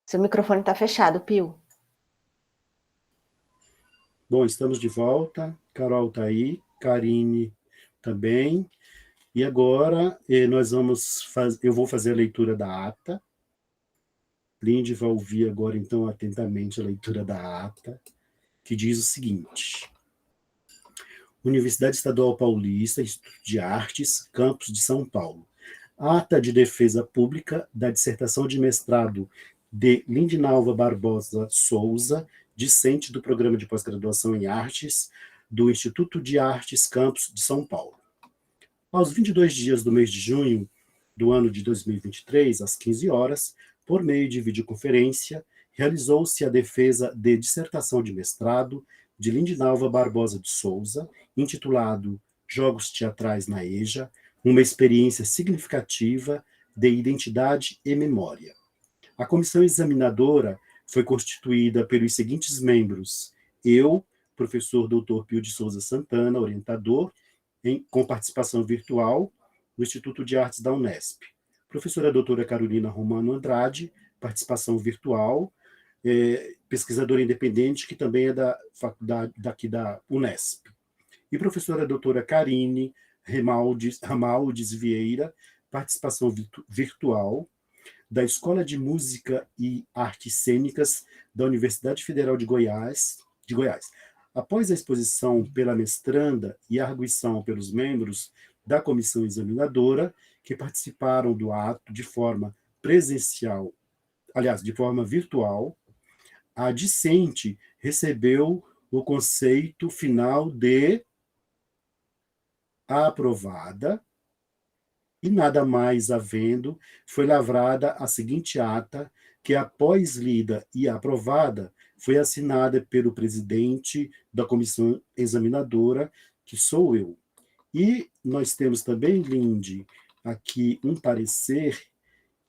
Seu microfone está fechado, Pio. Bom, estamos de volta. Carol está aí, Karine também. E agora eu vou fazer a leitura da ata. Lindy vai ouvir agora, então, atentamente a leitura da ata, que diz o seguinte: Universidade Estadual Paulista, Instituto de Artes, Campus de São Paulo. Ata de defesa pública da dissertação de mestrado de Lindinalva Barbosa Souza, discente do Programa de Pós-Graduação em Artes do Instituto de Artes, Campus de São Paulo. Aos 22 dias do mês de junho do ano de 2023, às 15 horas, por meio de videoconferência, realizou-se a defesa de dissertação de mestrado de Lindinalva Barbosa de Souza, intitulado Jogos Teatrais na EJA, uma experiência significativa de identidade e memória. A comissão examinadora foi constituída pelos seguintes membros: eu, professor Dr. Pio de Souza Santana, orientador, com participação virtual no Instituto de Artes da Unesp. Professora doutora Carolina Romano Andrade, participação virtual, pesquisadora independente, que também é da faculdade daqui da Unesp. E professora doutora Karine Ramaldes Vieira, participação virtual, da Escola de Música e Artes Cênicas da Universidade Federal de Goiás. Após a exposição pela mestranda e a arguição pelos membros da comissão examinadora, que participaram do ato de forma presencial, aliás, de forma virtual, a discente recebeu o conceito final de aprovada, e nada mais havendo, foi lavrada a seguinte ata, que após lida e aprovada, foi assinada pelo presidente da comissão examinadora, que sou eu. E nós temos também, Lindy, aqui um parecer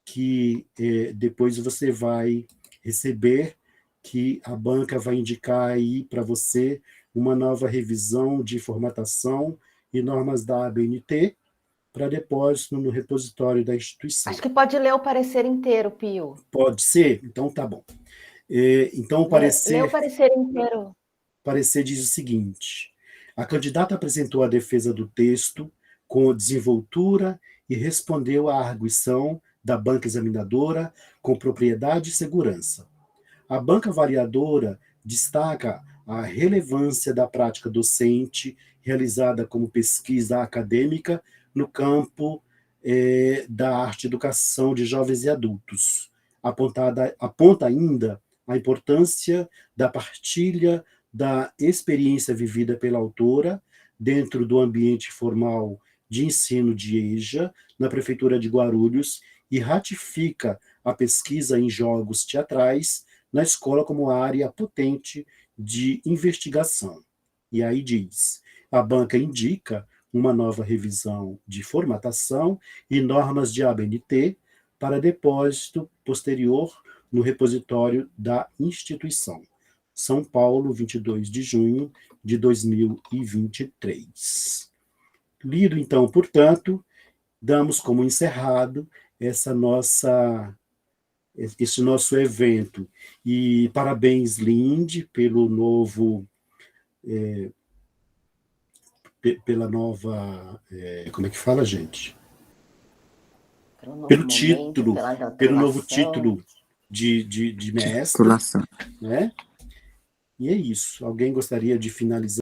que depois você vai receber, que a banca vai indicar aí para você uma nova revisão de formatação e normas da ABNT para depósito no repositório da instituição. Acho que pode ler o parecer inteiro, Pio. Pode ser? Então tá bom. Então o parecer... Lê o parecer inteiro. O parecer diz o seguinte: a candidata apresentou a defesa do texto com desenvoltura e respondeu à arguição da banca examinadora com propriedade e segurança. A banca avaliadora destaca a relevância da prática docente realizada como pesquisa acadêmica no campo da arte e educação de jovens e adultos. Aponta ainda a importância da partilha da experiência vivida pela autora dentro do ambiente formal de ensino de EJA, na Prefeitura de Guarulhos, e ratifica a pesquisa em jogos teatrais na escola como área potente de investigação. E aí diz: a banca indica uma nova revisão de formatação e normas de ABNT para depósito posterior no repositório da instituição. São Paulo, 22 de junho de 2023. Lido, então, portanto, damos como encerrado esse nosso evento. E parabéns, Lindy, pelo novo... pela nova... como é que fala, gente? Pelo título, pelo novo título de mestre. Né? E é isso. Alguém gostaria de finalizar?